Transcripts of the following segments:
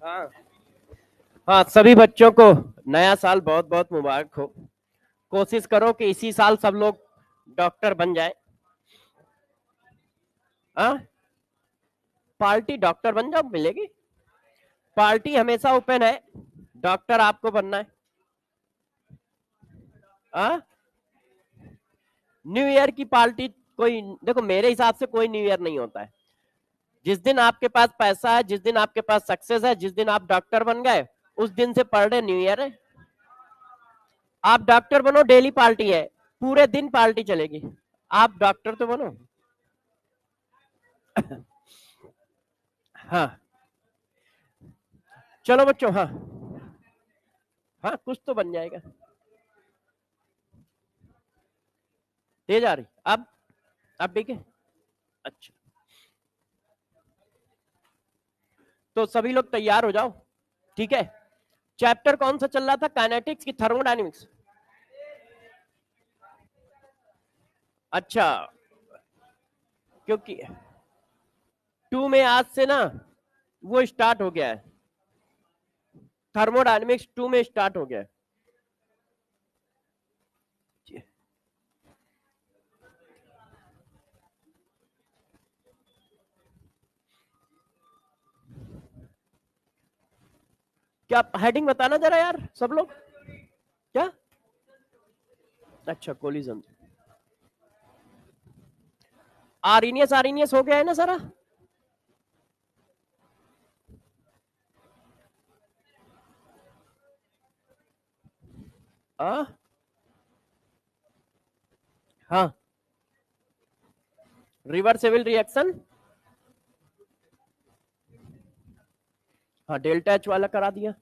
हाँ हाँ, सभी बच्चों को नया साल बहुत बहुत मुबारक हो। कोशिश करो कि इसी साल सब लोग डॉक्टर बन जाए। हाँ, पार्टी डॉक्टर बन जाओ, मिलेगी। पार्टी हमेशा ओपन है, डॉक्टर आपको बनना है। हाँ, न्यू ईयर की पार्टी कोई, देखो मेरे हिसाब से कोई न्यू ईयर नहीं होता है। जिस दिन आपके पास पैसा है, जिस दिन आपके पास सक्सेस है, जिस दिन आप डॉक्टर बन गए, उस दिन से पर डे न्यू ईयर है। आप डॉक्टर बनो, डेली पार्टी है, पूरे दिन पार्टी चलेगी। आप डॉक्टर तो बनो। हाँ चलो बच्चों, हाँ हाँ, कुछ तो बन जाएगा। तेज आ रही अब ठीक है। अच्छा, तो सभी लोग तैयार हो जाओ, ठीक है। चैप्टर कौन सा चल रहा था, काइनेटिक्स की थर्मोडायनेमिक्स? अच्छा, क्योंकि 2 में आज से ना वो स्टार्ट हो गया है, थर्मोडायनेमिक्स 2 में स्टार्ट हो गया है। क्या हेडिंग बताना जरा यार सब लोग, क्या? अच्छा, कोलिजन। आर्नियस आर्नियस हो गया है ना सारा? हाँ हाँ, रिवर्सेबल रिएक्शन। हाँ, डेल्टा एच वाला करा दिया।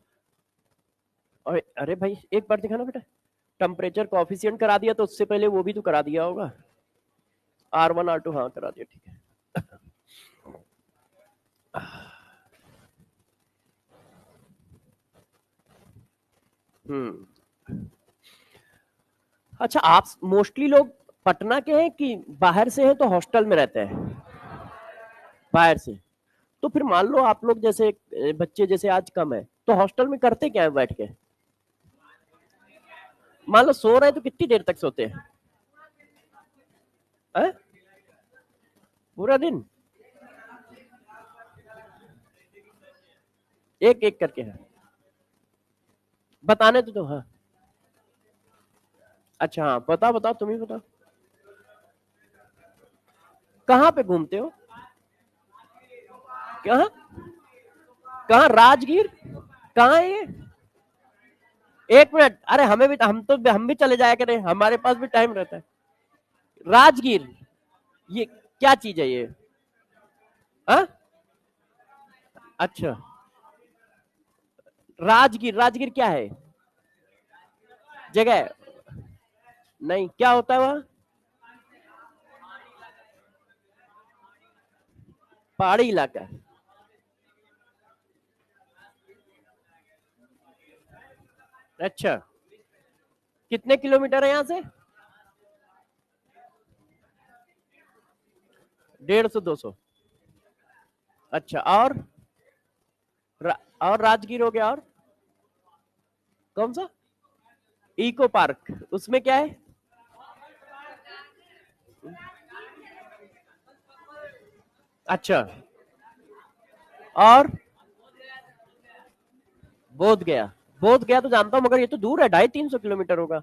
और अरे भाई एक बार दिखाना बेटा, टेम्परेचर कॉफिशिएंट करा दिया, तो उससे पहले वो भी तो करा दिया होगा। R1 R2, हाँ करा दिया, ठीक है। अच्छा, आप मोस्टली लोग पटना के हैं कि बाहर से हैं, तो हॉस्टल में रहते हैं? बाहर से। तो फिर मान लो आप लोग जैसे बच्चे जैसे आज कम है, तो हॉस्टल में करते क्या है बैठ के? मान लो सो रहे हैं तो कितनी देर तक सोते हैं? है? पूरा दिन? एक एक करके है? बताने तो हाँ। अच्छा हाँ, बताओ बताओ, तुम ही बताओ। कहाँ पे घूमते हो? कहाँ? कहाँ राजगीर? कहाँ है ये? एक मिनट, अरे हमें भी, हम भी चले जाया करें, हमारे पास भी टाइम रहता है। राजगीर, ये क्या चीज है ये? हाँ? अच्छा, राजगीर, राजगीर क्या है? जगह? नहीं, क्या होता है वहाँ? पहाड़ी इलाका है? अच्छा, कितने किलोमीटर है यहाँ से? 150 200? अच्छा, और राजगीर हो गया, और कौन सा? इको पार्क, उसमें क्या है? अच्छा, और बोध गया? बोध गया तो जानता हूँ, मगर ये तो दूर है, 250 300 किलोमीटर होगा।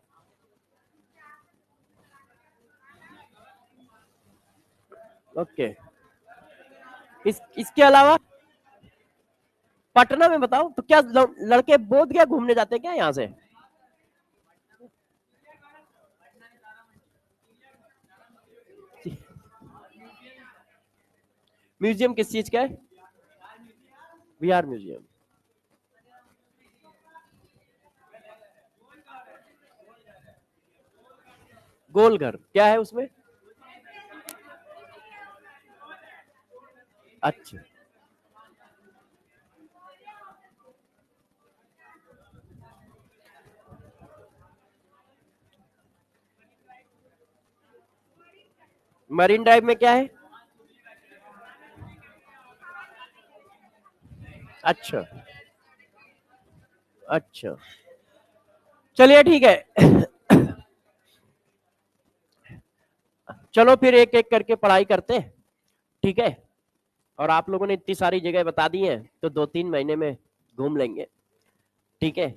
ओके, इसके अलावा पटना में बताओ, तो क्या लड़के बोध गया घूमने जाते हैं क्या यहाँ से? म्यूजियम किस चीज का है? बिहार म्यूजियम। गोलघर क्या है उसमें? अच्छा, मरीन ड्राइव में क्या है? अच्छा, अच्छा चलिए ठीक है। चलो फिर एक एक करके पढ़ाई करते हैं, ठीक है। और आप लोगों ने इतनी सारी जगह बता दी हैं तो 2-3 महीने में घूम लेंगे, ठीक है।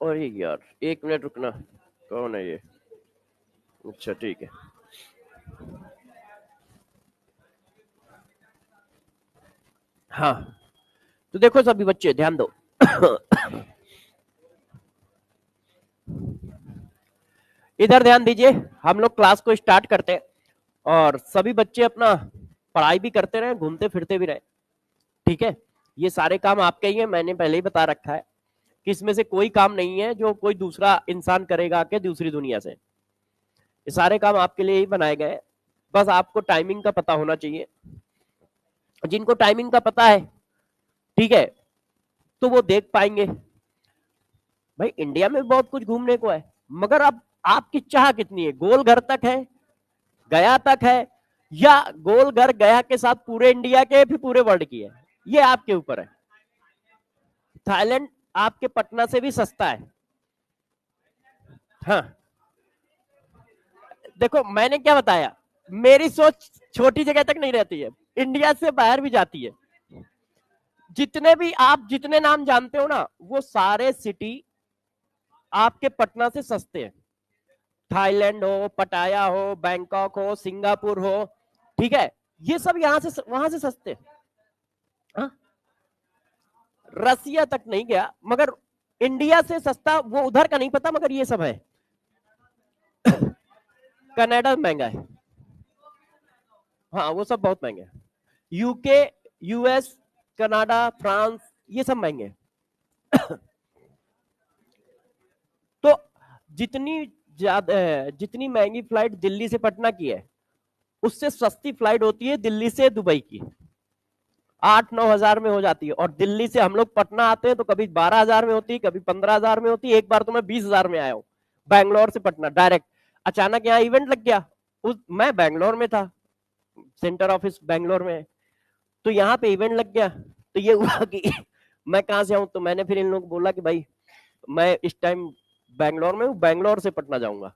और ये यार 1 मिनट रुकना, कौन है ये? अच्छा ठीक है। हाँ तो देखो सभी बच्चे ध्यान दो। इधर ध्यान दीजिए, हम लोग क्लास को स्टार्ट करते हैं और सभी बच्चे अपना पढ़ाई भी करते रहे, घूमते फिरते भी रहे, ठीक है। ये सारे काम आपके ही है, मैंने पहले ही बता रखा है कि इसमें से कोई काम नहीं है जो कोई दूसरा इंसान करेगा के दूसरी दुनिया से। ये सारे काम आपके लिए ही बनाए गए, बस आपको टाइमिंग का पता होना चाहिए। जिनको टाइमिंग का पता है, ठीक है, तो वो देख पाएंगे। भाई इंडिया में बहुत कुछ घूमने को है, मगर अब आपकी चाह कितनी है? गोल घर तक है, गया तक है, या गोल घर गया के साथ पूरे इंडिया के फिर पूरे वर्ल्ड की है? ये आपके ऊपर है। थाईलैंड आपके पटना से भी सस्ता है। हाँ देखो मैंने क्या बताया, मेरी सोच छोटी जगह तक नहीं रहती है, इंडिया से बाहर भी जाती है। जितने भी आप जितने नाम जानते हो ना, वो सारे सिटी आपके पटना से सस्ते हैं। थाईलैंड हो, पटाया हो, बैंकॉक हो, सिंगापुर हो, ठीक है, ये सब यहां से वहां से सस्ते। हाँ? रसिया तक नहीं गया, मगर इंडिया से सस्ता वो उधर का नहीं पता, मगर ये सब है। कनाडा महंगा है, हाँ वो सब बहुत महंगे हैं। यूके, यूएस, कनाडा, फ्रांस, ये सब महंगे हैं। तो जितनी ज्यादा जितनी महंगी फ्लाइट दिल्ली से पटना की है, उससे सस्ती फ्लाइट होती है दिल्ली से दुबई की, 8-9 हजार में हो जाती है। और दिल्ली से हम लोग पटना आते हैं तो कभी 12 हजार में होती है, कभी 15 हजार में होती है। एक बार तो मैं 20 हजार में आया हूँ, बैंगलोर से पटना डायरेक्ट। अचानक यहाँ इवेंट लग गया, मैं बैंगलोर में था, सेंटर ऑफिस बैंगलोर में है, तो यहाँ पे इवेंट लग गया, तो ये हुआ कि मैं कहाँ से आऊँ, तो मैंने फिर इन लोगों को बोला कि भाई मैं इस टाइम बैंगलोर में हूँ, बैंगलोर से पटना जाऊंगा।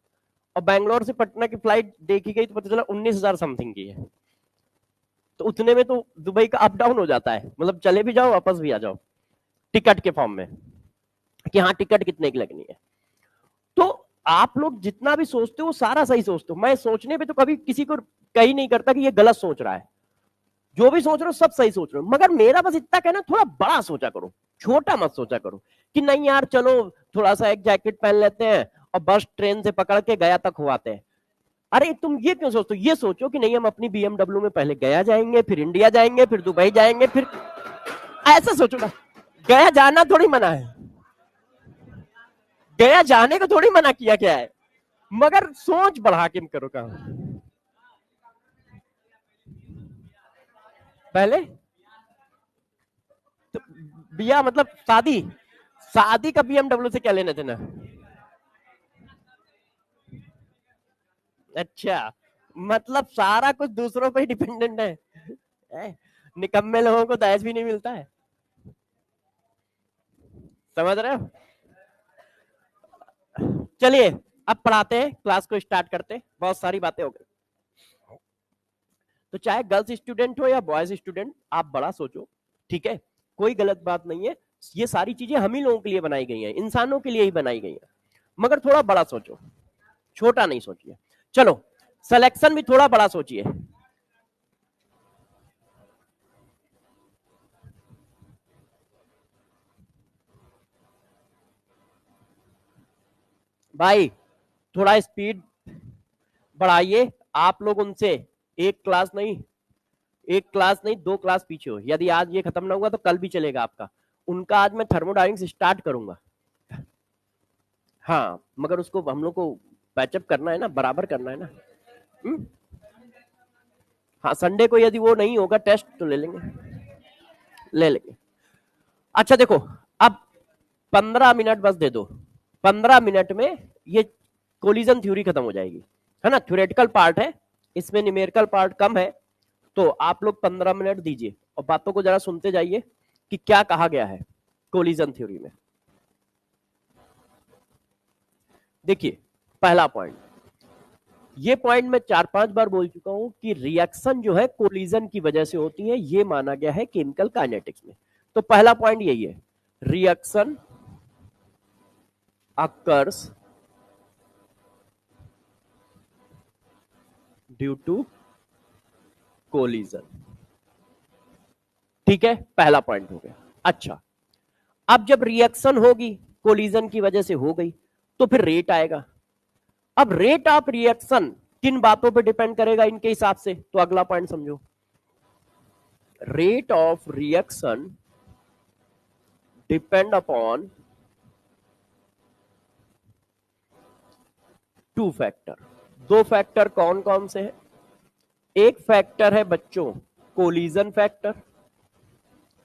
और बैंगलोर से पटना की फ्लाइट देखी गई तो पता चला 19 हजार समथिंग की है। तो उतने में तो दुबई का अप डाउन हो जाता है, मतलब चले भी जाओ वापस भी आ जाओ, टिकट के फॉर्म में, कि हाँ टिकट कितने की लगनी है। तो आप लोग जितना भी सोचते हो सारा सही सोचते हो, मैं सोचने पे तो कभी किसी को कही नहीं करता कि ये गलत सोच रहा है। जो भी सोच रहे हो सब सही सोच रहे हो, मगर मेरा बस इतना कहना, थोड़ा बड़ा सोचा करो, छोटा मत सोचा करो कि नहीं यार चलो थोड़ा सा एक जैकेट पहन लेते हैं और बस ट्रेन से पकड़ के गया तक हो आते हैं। अरे तुम ये क्यों सोचते हो? ये सोचो कि नहीं हम अपनी बीएमडब्ल्यू में पहले गया जाएंगे, फिर इंडिया जाएंगे, फिर दुबई जाएंगे, फिर ऐसा सोचो ना। गया जाना थोड़ी मना है, गया जाने को थोड़ी मना किया गया है, मगर सोच बढ़ा के करो काम पहले। तो बिया मतलब शादी, शादी का बीएमडब्ल्यू से क्या लेना देना? अच्छा, मतलब सारा कुछ दूसरों पर ही डिपेंडेंट है? निकम्मे लोगों को दहेज भी नहीं मिलता है, समझ रहे हो? चलिए अब पढ़ाते हैं, क्लास को स्टार्ट करते हैं, बहुत सारी बातें हो गई। तो चाहे गर्ल्स स्टूडेंट हो या बॉयज स्टूडेंट, आप बड़ा सोचो, ठीक है, कोई गलत बात नहीं है। ये सारी चीजें हम ही लोगों के लिए बनाई गई हैं, इंसानों के लिए ही बनाई गई हैं, मगर थोड़ा बड़ा सोचो, छोटा नहीं सोचिए। चलो सिलेक्शन भी थोड़ा बड़ा सोचिए। भाई थोड़ा स्पीड बढ़ाइए, आप लोग उनसे एक क्लास नहीं, एक क्लास नहीं 2 क्लास पीछे हो। यदि आज ये खत्म ना हुआ तो कल भी चलेगा आपका। उनका आज मैं थर्मोडाइनमिक्स स्टार्ट करूंगा, हाँ, मगर उसको हम लोग को पैचअप करना है ना, बराबर करना है ना। हुँ? हाँ संडे को यदि वो नहीं होगा टेस्ट तो ले लेंगे, ले लेंगे। अच्छा देखो, अब 15 मिनट बस दे दो, 15 मिनट में ये कोलिजन थ्योरी खत्म हो जाएगी, है ना। थ्योरेटिकल पार्ट है, इसमें न्यूमेरिकल पार्ट कम है, तो आप लोग 15 मिनट दीजिए और बातों को जरा सुनते जाइए कि क्या कहा गया है कोलिजन थ्योरी में। देखिए पहला पॉइंट, ये पॉइंट मैं 4-5 बार बोल चुका हूं कि रिएक्शन जो है कोलिजन की वजह से होती है, ये माना गया है केमिकल काइनेटिक्स में। तो पहला पॉइंट यही है, reaction occurs due to collision. ठीक है, पहला पॉइंट हो गया। अच्छा, अब जब रिएक्शन होगी कोलिजन की वजह से हो गई, तो फिर रेट आएगा। अब रेट ऑफ रिएक्शन किन बातों पे डिपेंड करेगा इनके हिसाब से, तो अगला पॉइंट समझो, rate of reaction depend upon two factor. दो फैक्टर कौन कौन से हैं? एक फैक्टर है बच्चों कोलिजन फैक्टर,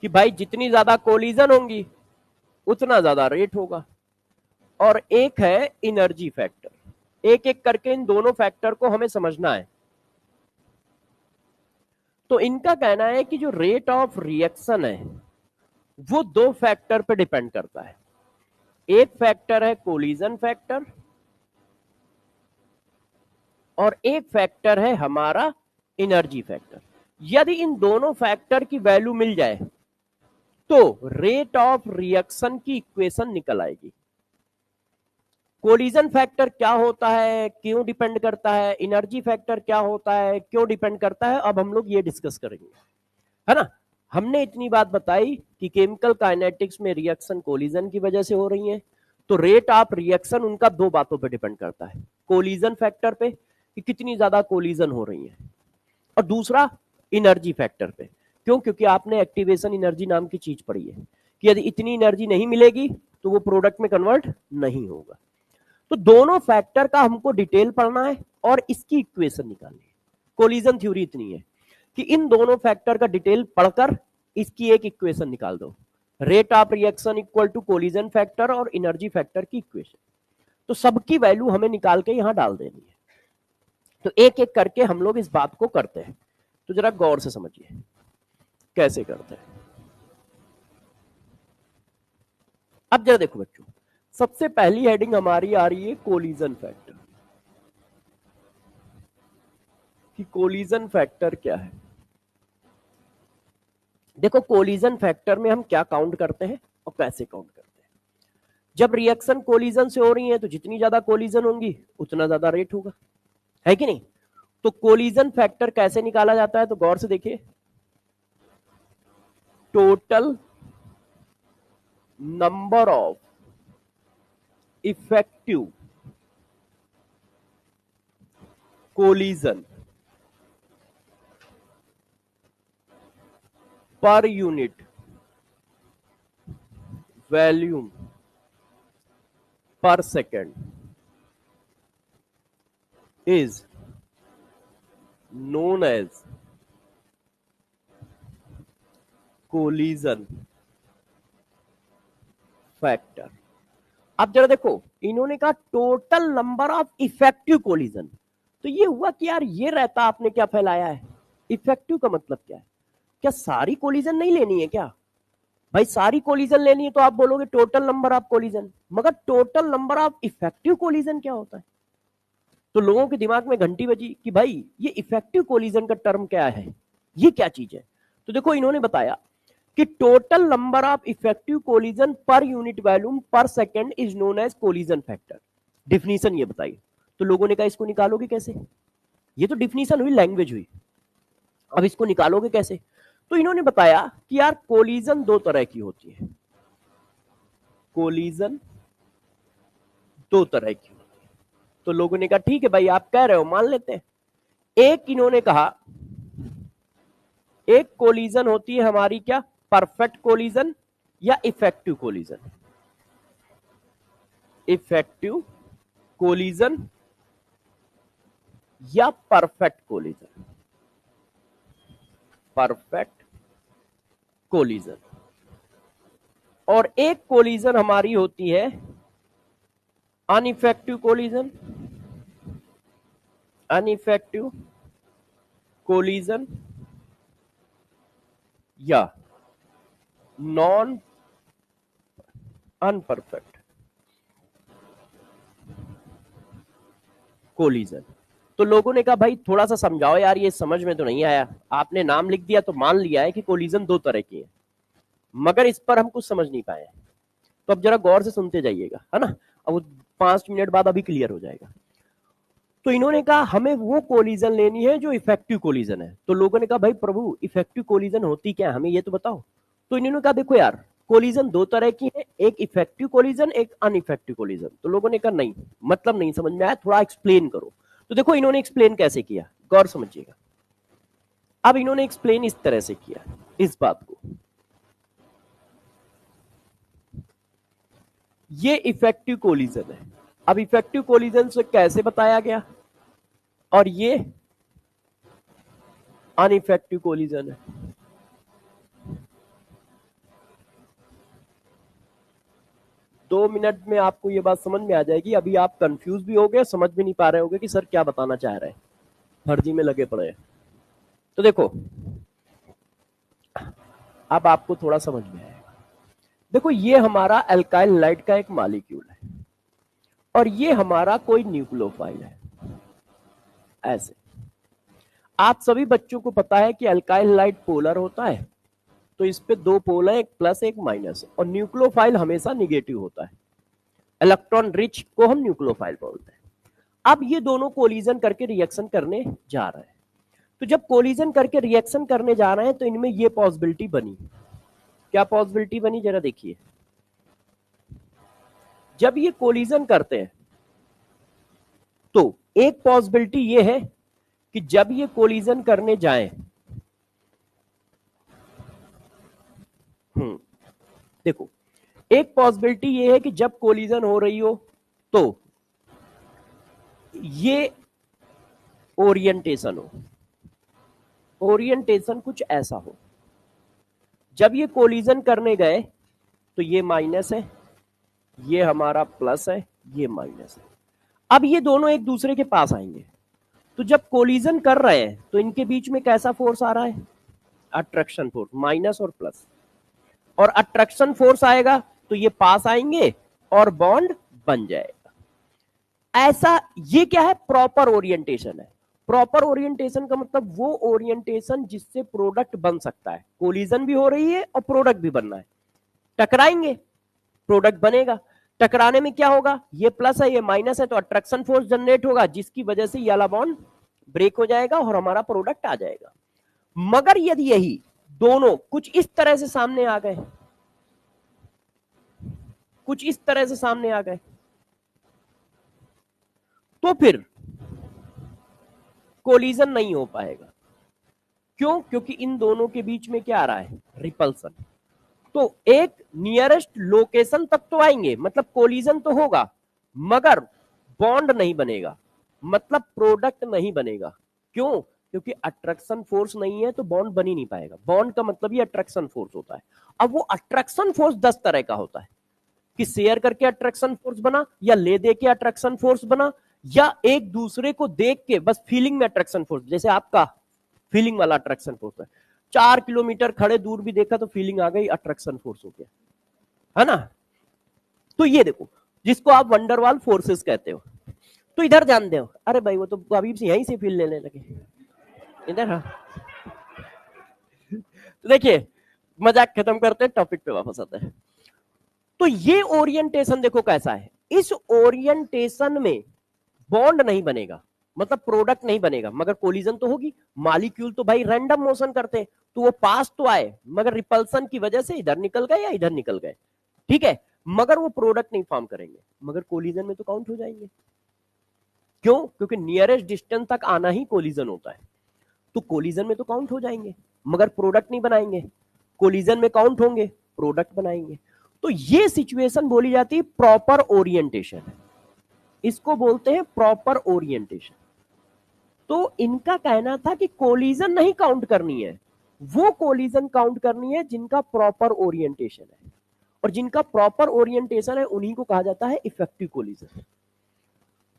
कि भाई जितनी ज्यादा कोलिजन होंगी उतना ज्यादा रेट होगा। और एक है एनर्जी फैक्टर। एक एक करके इन दोनों फैक्टर को हमें समझना है। तो इनका कहना है कि जो रेट ऑफ रिएक्शन है वो दो फैक्टर पे डिपेंड करता है। एक फैक्टर है कोलिजन फैक्टर और एक फैक्टर है हमारा एनर्जी फैक्टर। यदि इन दोनों फैक्टर की वैल्यू मिल जाए तो रेट ऑफ रिएक्शन की इक्वेशन निकल आएगी। कोलिजन फैक्टर क्या होता है, क्यों डिपेंड करता है, एनर्जी फैक्टर क्या होता है, क्यों डिपेंड करता है, अब हम लोग ये डिस्कस करेंगे, है ना। हमने इतनी बात बताई कि केमिकल काइनेटिक्स में रिएक्शन कोलिजन की वजह से हो रही है, तो रेट ऑफ रिएक्शन उनका दो बातों पे डिपेंड करता है, कोलिजन फैक्टर पे कि कितनी ज्यादा कोलिजन हो रही है, और दूसरा एनर्जी फैक्टर पे। क्यों? क्योंकि आपने एक्टिवेशन एनर्जी नाम की चीज पढ़ी है कि यदि इतनी एनर्जी नहीं मिलेगी तो वो प्रोडक्ट में कन्वर्ट नहीं होगा। तो दोनों फैक्टर का हमको डिटेल पढ़ना है और इसकी इक्वेशन निकालनी है। कोलिजन थ्योरी इतनी है कि इन दोनों फैक्टर का डिटेल पढ़कर इसकी एक इक्वेशन निकाल दो, rate of reaction equal to collision factor और एनर्जी फैक्टर की इक्वेशन। तो सबकी वैल्यू हमें निकाल के यहां डाल देनी है। तो एक एक करके हम लोग इस बात को करते हैं, तो जरा गौर से समझिए कैसे करते हैं। अब जरा देखो बच्चों, सबसे पहली हेडिंग हमारी आ रही है कोलिजन फैक्टर, कि कोलिजन फैक्टर क्या है। देखो कोलिजन फैक्टर में हम क्या काउंट करते हैं और कैसे काउंट करते हैं। जब रिएक्शन कोलिजन से हो रही है तो जितनी ज्यादा कोलिजन होंगी उतना ज्यादा रेट होगा, है कि नहीं। तो कोलिजन फैक्टर कैसे निकाला जाता है, तो गौर से देखिए, total number of effective collision per unit volume पर second is known as collision factor। अब जरा देखो, इन्होंने कहा total number of effective collision, तो ये हुआ कि यार ये रहता आपने क्या फैलाया है, इफेक्टिव का मतलब क्या है, क्या सारी कोलिजन नहीं लेनी है क्या? भाई सारी कोलिजन लेनी है तो आप बोलोगे टोटल नंबर ऑफ कोलिजन, मगर total number of effective collision क्या होता है? तो लोगों के दिमाग में घंटी बजी कि भाई ये इफेक्टिव कोलिजन का टर्म क्या है, ये क्या चीज है। तो देखो इन्होंने बताया कि total number of effective collision per unit volume per second is known as collision factor. Definition ये बताइए। तो लोगों ने कहा इसको निकालोगे कैसे, ये तो डिफिनीशन हुई, लैंग्वेज हुई, अब इसको निकालोगे कैसे। तो इन्होंने बताया कि यार कोलिजन दो तरह की होती है, कोलिजन दो तरह की होती है। तो लोगों ने कहा ठीक है भाई आप कह रहे हो मान लेते हैं। एक इन्होंने कहा, एक कोलिजन होती है हमारी क्या, परफेक्ट कोलिजन या इफेक्टिव कोलिजन। इफेक्टिव कोलिजन या परफेक्ट कोलिजन, परफेक्ट कोलिजन। और एक कोलिजन हमारी होती है अनइफेक्टिव कोलिजन, अनइफेक्टिव कोलिजन या नॉन अनपरफेक्ट कोलिजन। तो लोगों ने कहा भाई थोड़ा सा समझाओ यार, ये समझ में तो नहीं आया, आपने नाम लिख दिया तो मान लिया है कि कोलिजन दो तरह की है, मगर इस पर हम कुछ समझ नहीं पाए। तो अब जरा गौर से सुनते जाइएगा, है ना, अब वो 5 मिनट बाद अभी क्लियर हो जाएगा। तो इन्होंने कहा हमें वो कोलिजन लेनी है जो इफेक्टिव कोलिजन है। तो लोगों ने कहा भाई प्रभु इफेक्टिव कोलिजन होती क्या है, हमें ये तो बताओ। तो इन्होंने कहा देखो यार, कोलिजन दो तरह की है, एक इफेक्टिव कोलिजन, एक अनइफेक्टिव कोलिजन। तो लोगों ने कहा नहीं, मतलब नहीं समझ में आया, थोड़ा एक्सप्लेन करो। तो देखो इन्होंने एक्सप्लेन कैसे किया, गौर समझिएगा। अब इन्होंने एक्सप्लेन इस तरह से किया इस बात को, ये इफेक्टिव कोलिजन है। अब इफेक्टिव कोलिजन से कैसे बताया गया, और ये अनइफेक्टिव कोलिजन है। दो मिनट में आपको ये बात समझ में आ जाएगी। अभी आप कंफ्यूज भी हो गए, समझ भी नहीं पा रहे होगे कि सर क्या बताना चाह रहे हैं, फर्जी में लगे पड़े हैं। तो देखो अब आपको थोड़ा समझ में आएगा। देखो ये हमारा अल्काइल लाइट का एक मॉलिक्यूल है, और ये हमारा कोई न्यूक्लियोफाइल है। ऐसे आप सभी बच्चों को पता है कि अल्काइल लाइट पोलर होता है, तो इस पे दो पोल है, एक प्लस एक माइनस, और न्यूक्लियोफाइल हमेशा निगेटिव होता है। इलेक्ट्रॉन रिच को हम न्यूक्लियोफाइल बोलते हैं। अब ये दोनों कोलिजन करके रिएक्शन करने जा रहे हैं। तो जब कोलिजन करके रिएक्शन करने जा रहे हैं तो इनमें ये पॉसिबिलिटी बनी। क्या पॉसिबिलिटी बनी, जरा देखिए। जब ये कोलिजन करते हैं तो एक पॉसिबिलिटी ये है कि जब ये कोलिजन करने जाएं, देखो एक पॉसिबिलिटी ये है कि जब कोलिजन हो रही हो तो ये ओरिएंटेशन हो, ओरिएंटेशन कुछ ऐसा हो। जब ये कोलिजन करने गए तो ये माइनस है, ये हमारा प्लस है, ये माइनस है। अब ये दोनों एक दूसरे के पास आएंगे, तो जब कोलिजन कर रहे हैं तो इनके बीच में कैसा फोर्स आ रहा है, अट्रैक्शन फोर्स, माइनस और प्लस। और अट्रैक्शन फोर्स आएगा तो ये पास आएंगे और बॉन्ड बन जाएगा। ऐसा ये क्या है, प्रॉपर ओरिएंटेशन है। प्रॉपर ओरिएंटेशन का मतलब वो ओरिएंटेशन जिससे प्रोडक्ट बन सकता है। कोलिजन भी हो रही है और प्रोडक्ट भी बनना है, टकराएंगे प्रोडक्ट बनेगा। टकराने में क्या होगा, ये प्लस है ये माइनस है, तो अट्रैक्शन फोर्स जनरेट होगा जिसकी वजह से ये वाला बॉन्ड ब्रेक हो जाएगा और हमारा प्रोडक्ट आ जाएगा। मगर यदि यही दोनों कुछ इस तरह से सामने आ गए, कुछ इस तरह से सामने आ गए, तो फिर कोलिजन नहीं हो पाएगा। क्यों, क्योंकि इन दोनों के बीच में क्या आ रहा है, रिपल्सन। तो एक नियरेस्ट लोकेशन तक तो आएंगे, मतलब कोलिजन तो होगा मगर बॉन्ड नहीं बनेगा, मतलब प्रोडक्ट नहीं बनेगा। क्यों, क्योंकि अट्रैक्शन फोर्स नहीं है तो बॉन्ड बन ही नहीं पाएगा। बॉन्ड का मतलब ही अट्रैक्शन फोर्स होता है। अब वो अट्रैक्शन फोर्स 10 तरह का होता है, कि शेयर करके अट्रैक्शन फोर्स बना, या ले दे के अट्रैक्शन फोर्स बना, या एक दूसरे को देख के बस फीलिंग में अट्रैक्शन फोर्स, जैसे आपका फीलिंग वाला अट्रैक्शन फोर्स है। 4 किलोमीटर खड़े दूर भी देखा तो फीलिंग आ गई, अट्रैक्शन फोर्स हो गया, है ना। तो ये देखो जिसको आप वंडरवाल फोर्सेस कहते हो। तो इधर जानते हो, अरे भाई वो तो अभी से यहीं से फील लेने लगे इधर। हाँ तो देखिए मजाक खत्म करते हैं, टॉपिक पे वापस आते हैं। तो ये ओरिएंटेशन देखो कैसा है, इस ओरिएंटेशन में बॉन्ड नहीं बनेगा, मतलब प्रोडक्ट नहीं बनेगा, मगर कोलिजन तो होगी। मॉलिक्यूल तो भाई रैंडम मोशन करते हैं, तो वो पास तो आए मगर रिपल्सन की वजह से इधर निकल गए या इधर निकल गए, ठीक है, मगर वो प्रोडक्ट नहीं फॉर्म करेंगे। मगर कोलिजन में तो काउंट हो जाएंगे। क्यों, क्योंकि नियरेस्ट डिस्टेंस तक आना ही कोलिजन होता है। तो कोलिजन में तो काउंट हो जाएंगे मगर प्रोडक्ट नहीं बनाएंगे, कोलिजन में काउंट होंगे, प्रोडक्ट बनाएंगे। तो ये सिचुएशन बोली जाती है प्रॉपर ओरिएंटेशन, इसको बोलते हैं प्रॉपर ओरिएंटेशन। तो इनका कहना था कि कोलिजन नहीं काउंट करनी है, वो कोलिजन काउंट करनी है जिनका प्रॉपर ओरिएंटेशन है, और जिनका प्रॉपर ओरिएंटेशन है उन्हीं को कहा जाता है इफेक्टिव कोलिजन।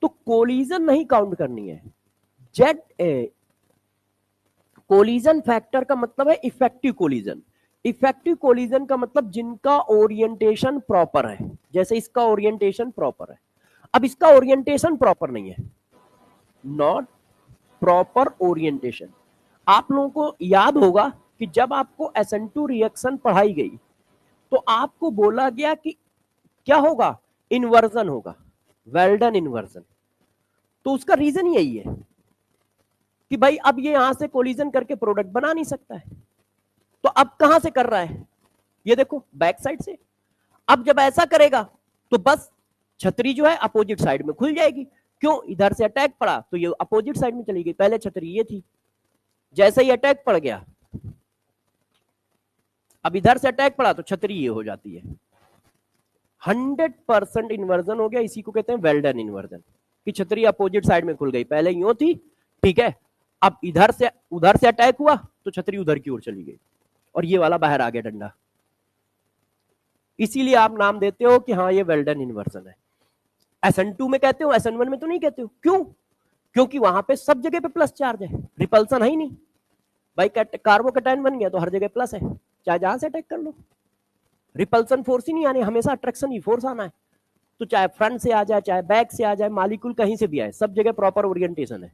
तो कोलिजन नहीं काउंट करनी है। जेड कोलिजन फैक्टर का मतलब है इफेक्टिव कोलिजन। इफेक्टिव कोलिजन का मतलब जिनका ओरिएंटेशन प्रॉपर है, जैसे इसका ओरिएंटेशन प्रॉपर है। अब इसका ओरिएंटेशन प्रॉपर नहीं है, नॉट प्रॉपर ओरिएंटेशन। आप लोगों को याद होगा कि जब आपको SN2 रिएक्शन पढ़ाई गई तो आपको बोला गया कि क्या होगा, इन्वर्जन होगा, वेल्डन इन्वर्जन। तो उसका रीजन यही है कि भाई अब ये यहां से कोलिजन करके प्रोडक्ट बना नहीं सकता है, तो अब कहां से कर रहा है, ये देखो बैक साइड से। अब जब ऐसा करेगा तो बस छतरी जो है अपोजिट साइड में खुल जाएगी। क्यों, इधर से अटैक पड़ा तो ये अपोजिट साइड में चली गई, पहले छतरी ये थी, जैसे ही अटैक पड़ गया, अब इधर से अटैक पड़ा तो छतरी ये हो जाती है। 100% इन्वर्जन हो गया, इसी को कहते हैं वेल्डन इन्वर्जन, कि छतरी अपोजिट साइड में खुल गई, पहले यूं थी, ठीक है, अब इधर से उधर से अटैक हुआ तो छतरी उधर की ओर चली गई और ये वाला बाहर आ गया डंडा। इसीलिए आप नाम देते हो कि हाँ ये वेल्डन इन्वर्जन है। SN2 में कहते हो, SN1 में तो नहीं कहते हो, क्यों, क्योंकि वहां पे सब जगह पे प्लस चार्ज है, रिपल्सन है ही नहीं भाई, कार्बोकैटायन बन गया तो हर जगह प्लस है, चाहे जहां से अटैक कर लो, रिपल्सन फोर्स ही नहीं आनी, हमेशा अट्रैक्शन ही फोर्स आना है। तो चाहे फ्रंट से आ जाए, चाहे बैक से आ जाए, मालिक्यूल कहीं से भी आए, सब जगह प्रॉपर ओरिएंटेशन है,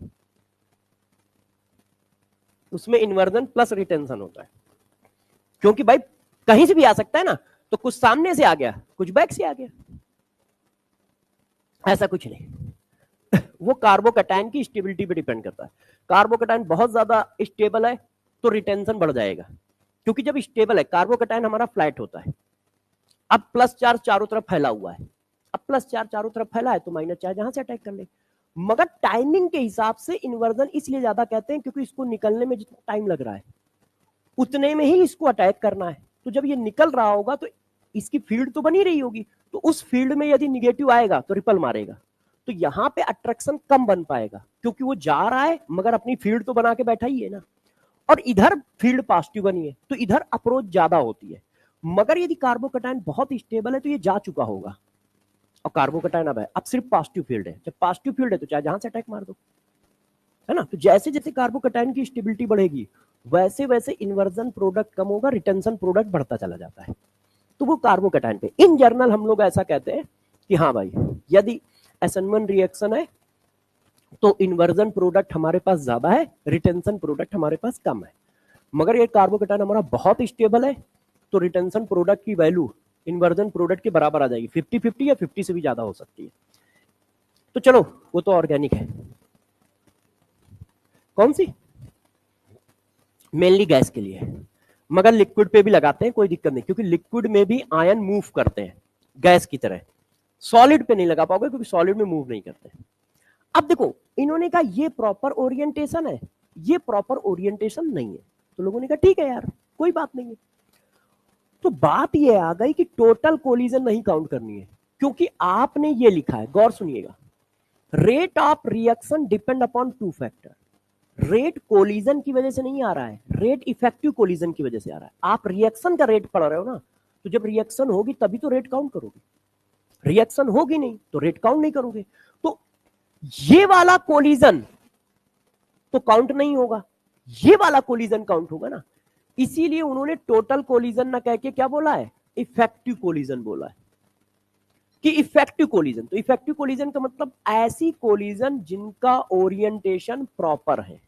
उसमें इन्वर्जन प्लस रिटेंशन होता है। क्योंकि भाई कहीं से भी आ सकता है ना, तो कुछ सामने से आ गया, कुछ बैक से आ गया, ऐसा कुछ नहीं। वो कार्बोकैटायन की स्टेबिलिटी पे डिपेंड करता है। कार्बोकैटायन बहुत ज्यादा स्टेबल है तो रिटेंशन बढ़ जाएगा, क्योंकि जब स्टेबल है, कार्बोकैटायन हमारा फ्लैट होता है, अब प्लस चार्ज चारों तरफ फैला हुआ है, अब प्लस चार्ज चारों तरफ फैला है तो माइनस चार्ज यहां से अटैक कर ले। मगर टाइमिंग के हिसाब से इन्वर्जन इसलिए ज्यादा कहते हैं क्योंकि इसको निकलने में जितना टाइम लग रहा है उतने में ही इसको अटैक करना है। तो जब ये निकल रहा होगा तो इसकी फील्ड तो बनी रही होगी, तो उस फील्ड में यदि निगेटिव आएगा तो रिपल मारेगा, तो यहां पे अट्रैक्शन कम बन पाएगा, क्योंकि वो जा रहा है मगर अपनी फील्ड तो बना के बैठा ही है ना, और इधर फील्ड पॉजिटिव बनी है तो इधर अप्रोच ज्यादा होती है। मगर यदि कार्बोकैटायन बहुत स्टेबल है तो ये जा चुका होगा, और कार्बोकैटायन अब है, अब सिर्फ पॉजिटिव फील्ड है, जब पॉजिटिव फील्ड है तो चाहे जहां से अटैक मार दो, है ना। तो जैसे जैसे कार्बोकैटायन की स्टेबिलिटी बढ़ेगी वैसे वैसे इन्वर्जन प्रोडक्ट कम होगा, रिटेंशन प्रोडक्ट बढ़ता चला जाता है। तो वो कार्बोकैटायन पे इन जनरल हम लोग ऐसा कहते हैं कि हाँ भाई यदि SN1 रिएक्शन है तो इन्वर्जन प्रोडक्ट हमारे पास ज्यादा है, रिटेंशन प्रोडक्ट हमारे पास कम है। मगर ये कार्बोकैटायन हमारा बहुत स्टेबल है तो रिटेंशन प्रोडक्ट की वैल्यू इन्वर्जन प्रोडक्ट के बराबर आ जाएगी, 50-50 या 50 से भी ज्यादा हो सकती है। तो चलो वो तो ऑर्गेनिक है, कौन सी, मेनली गैस के लिए, मगर लिक्विड पे भी लगाते हैं, कोई दिक्कत नहीं, क्योंकि लिक्विड में भी आयन मूव करते हैं गैस की तरह, सॉलिड पे नहीं लगा पाओगे क्योंकि सॉलिड में मूव नहीं करते। अब देखो इन्होंने कहा ये प्रॉपर ओरिएंटेशन है, ये प्रॉपर ओरिएंटेशन नहीं है, तो लोगों ने कहा ठीक है यार कोई बात नहीं है। तो बात ये आ गई कि टोटल कोलिजन नहीं काउंट करनी है, क्योंकि आपने ये लिखा है, गौर सुनिएगा, rate of reaction depend upon two factor. Rate collision की वजह से नहीं आ रहा है, रेट इफेक्टिव कोलिजन की वजह से आ रहा है। आप रिएक्शन का रेट पढ़ रहे हो ना, तो जब रिएक्शन होगी तभी तो रेट काउंट करोगे, रिएक्शन होगी नहीं तो रेट काउंट नहीं करोगे। तो ये वाला कोलिजन तो काउंट नहीं होगा, ये वाला कोलिजन काउंट होगा ना। इसीलिए उन्होंने टोटल कोलिजन ना कह के क्या बोला है, इफेक्टिव कोलिजन बोला है, कि इफेक्टिव कोलिजन। तो इफेक्टिव कोलिजन का मतलब ऐसी कोलिजन जिनका ओरिएंटेशन प्रॉपर है,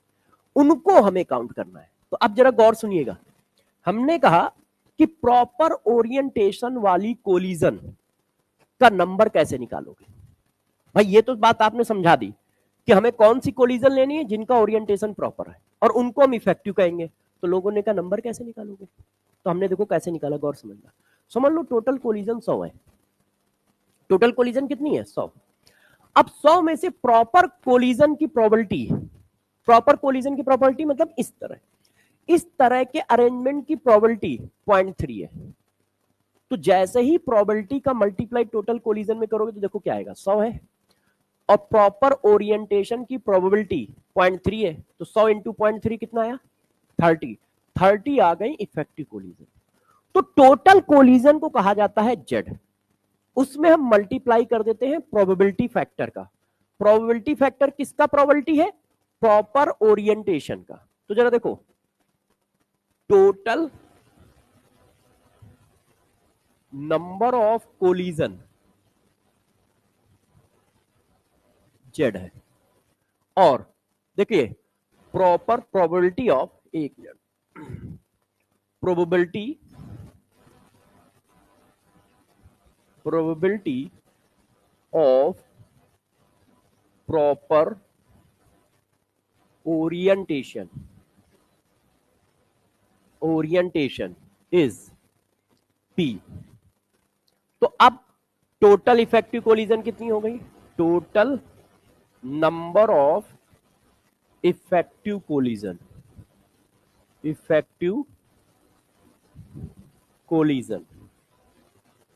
उनको हमें काउंट करना है। तो अब जरा गौर सुनिएगा, हमने कहा कि प्रॉपर ओरिएंटेशन वाली कोलिजन का नंबर कैसे निकालोगे। भाई ये तो बात आपने समझा दी कि हमें कौन सी कोलिजन लेनी है जिनका ओरिएंटेशन प्रॉपर है और उनको हम इफेक्टिव कहेंगे। तो लोगों ने कहा नंबर कैसे निकालोगे, तो हमने देखो कैसे निकाला, गौर समझना। समझ लो टोटल कोलिजन 100 है, टोटल कोलिजन कितनी है 100। अब 100 में से प्रॉपर कोलिजन की प्रोबेबिलिटी, प्रॉपर कोलिजन की प्रोबेबिलिटी मतलब इस तरह के अरेंजमेंट की प्रोबेबिलिटी 0.3 है। तो जैसे ही प्रोबेबिलिटी का मल्टीप्लाई टोटल कोलिजन में करोगे तो देखो क्या आएगा, 100 है, और प्रॉपर ओरिएंटेशन की प्रोबेबिलिटी 0.3 है, तो 100 इंटू 0.3 कितना आया 30 आ गई इफेक्टिव कोलिजन। तो टोटल कोलिजन को कहा जाता है जेड, उसमें हम मल्टीप्लाई कर देते हैं प्रोबेबिलिटी फैक्टर का। प्रोबेबिलिटी फैक्टर किसका प्रोबेबिलिटी है, प्रॉपर ओरिएंटेशन का। तो जरा देखो total number of collision Z है, और देखिए प्रॉपर प्रोबेबिलिटी ऑफ, एक minute, probability of proper orientation is P। तो अब टोटल इफेक्टिव कोलिजन कितनी हो गई? Total number of effective collision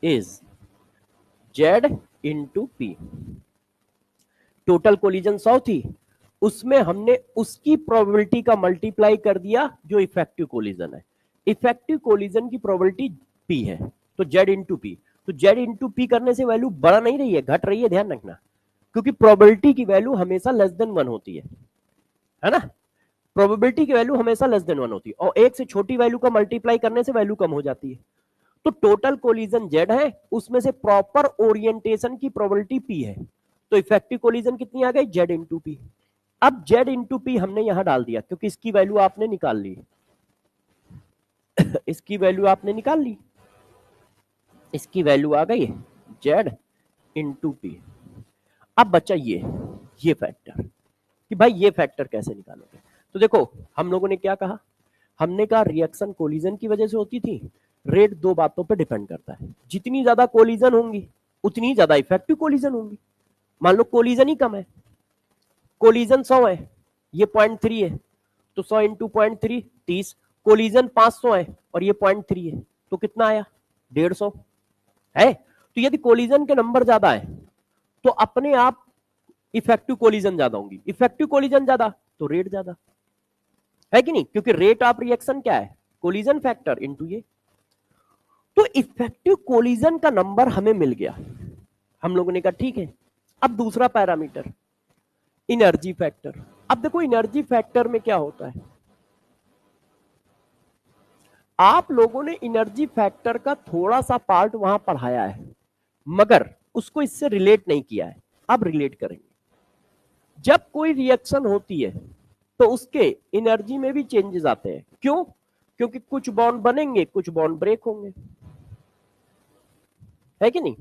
is Z into P। Total collision 100 थी, उसमें हमने उसकी प्रोबेबिलिटी का मल्टीप्लाई कर दिया जो इफेक्टिव कोलिजन है। इफेक्टिव कोलिजन की प्रोबेबिलिटी P है, तो Z इंटू P। तो Z इंटू P करने से वैल्यू बढ़ नहीं रही है, घट रही है, ध्यान रखना, क्योंकि प्रोबेबिलिटी की वैल्यू हमेशा लेस देन 1 होती है ना। प्रोबेबिलिटी की वैल्यू हमेशा लेस देन 1 होती है, और एक से छोटी वैल्यू का मल्टीप्लाई करने से वैल्यू कम हो जाती है। तो टोटल कोलिजन Z है, उसमें से प्रॉपर ओरिएंटेशन की प्रोबेबिलिटी P है, तो इफेक्टिव कोलिजन कितनी आ गई? Z into P। अब Z इंटू P हमने यहां डाल दिया, क्योंकि इसकी वैल्यू आपने निकाल ली इसकी वैल्यू आपने निकाल ली, इसकी वैल्यू आ गई Z इंटू P। अब बचा ये फैक्टर, कि भाई ये फैक्टर कैसे निकालोगे? तो देखो हम लोगों ने क्या कहा, हमने कहा रिएक्शन कोलिजन की वजह से होती थी। रेट दो बातों पर डिपेंड करता है, जितनी ज्यादा कोलिजन होंगी उतनी ज्यादा इफेक्टिव कोलिजन होंगी। मान लो कोलिजन ही कम है, कोलिजन 100 है, ये 0.3 है, तो 100 इंटू 0.3 30। कोलिजन 500 है और ये 0.3 है, तो कितना आया? 150 है। तो यदि कोलिजन के नंबर ज्यादा है तो अपने आप इफेक्टिव कोलिजन ज्यादा होंगी, इफेक्टिव कोलिजन ज्यादा तो रेट ज्यादा, है कि नहीं? क्योंकि रेट ऑफ रिएक्शन क्या है? कोलिजन फैक्टर इंटू ये। तो इफेक्टिव कोलिजन का नंबर हमें मिल गया, हम लोगों ने कहा ठीक है। अब दूसरा पैरामीटर एनर्जी फैक्टर। अब देखो एनर्जी फैक्टर में क्या होता है, आप लोगों ने एनर्जी फैक्टर का थोड़ा सा पार्ट वहां पढ़ाया है, मगर उसको इससे रिलेट नहीं किया है। अब रिलेट करेंगे। जब कोई रिएक्शन होती है तो उसके एनर्जी में भी चेंजेस आते हैं। क्यों? क्योंकि कुछ बॉन्ड बनेंगे, कुछ बॉन्ड ब्रेक होंगे, है कि नहीं?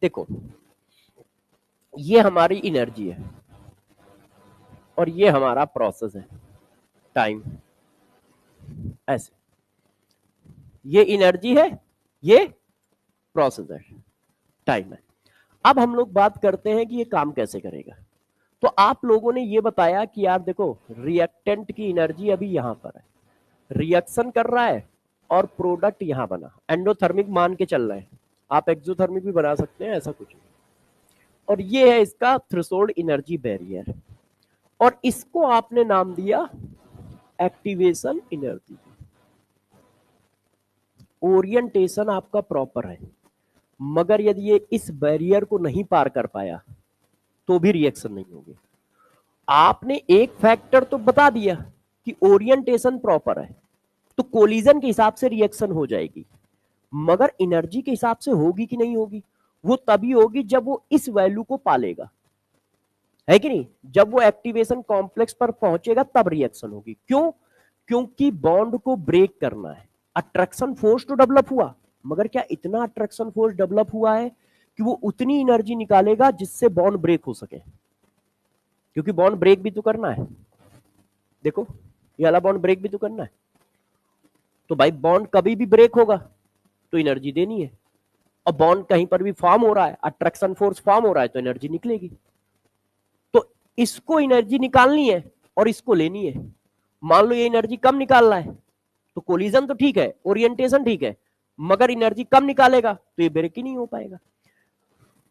देखो ये हमारी एनर्जी है और ये हमारा प्रोसेस है टाइम, ऐसे ये एनर्जी है, ये प्रोसेस है, टाइम है। अब हम लोग बात करते हैं कि ये काम कैसे करेगा। तो आप लोगों ने ये बताया कि यार देखो रिएक्टेंट की एनर्जी अभी यहां पर है, रिएक्शन कर रहा है और प्रोडक्ट यहां बना, एंडोथर्मिक मान के चल रहे हैं, आप एक्सोथर्मिक भी बना सकते हैं, ऐसा कुछ नहीं। और ये है इसका थ्रेशोल्ड एनर्जी बैरियर, और इसको आपने नाम दिया एक्टिवेशन एनर्जी। ओरिएंटेशन आपका प्रॉपर है, मगर यदि ये इस बैरियर को नहीं पार कर पाया तो भी रिएक्शन नहीं होगी। आपने एक फैक्टर तो बता दिया कि ओरिएंटेशन प्रॉपर है, तो कोलिजन के हिसाब से रिएक्शन हो जाएगी, मगर एनर्जी के हिसाब से होगी कि नहीं होगी? वो तभी होगी जब वो इस वैल्यू को पालेगा, है कि नहीं? जब वो एक्टिवेशन कॉम्प्लेक्स पर पहुंचेगा तब रिएक्शन होगी। क्यों? क्योंकि बॉन्ड को ब्रेक करना है। अट्रैक्शन फोर्स तो डेवलप हुआ, मगर क्या इतना अट्रैक्शन फोर्स डेवलप हुआ है कि वो उतनी एनर्जी निकालेगा जिससे बॉन्ड ब्रेक हो सके? क्योंकि बॉन्ड ब्रेक भी तो करना है, देखो ये वाला बॉन्ड ब्रेक भी तो करना है। तो भाई बॉन्ड कभी भी ब्रेक होगा तो एनर्जी देनी है, और बॉन्ड कहीं पर भी फॉर्म हो रहा है, अट्रैक्शन फोर्स फॉर्म हो रहा है, तो एनर्जी निकलेगी। तो इसको एनर्जी निकालनी है और इसको लेनी है। मान लो ये एनर्जी कम निकाल रहा है तो कोलिजन तो ठीक है, ओरिएंटेशन ठीक है, मगर एनर्जी कम निकालेगा तो ये ब्रेक ही नहीं हो पाएगा।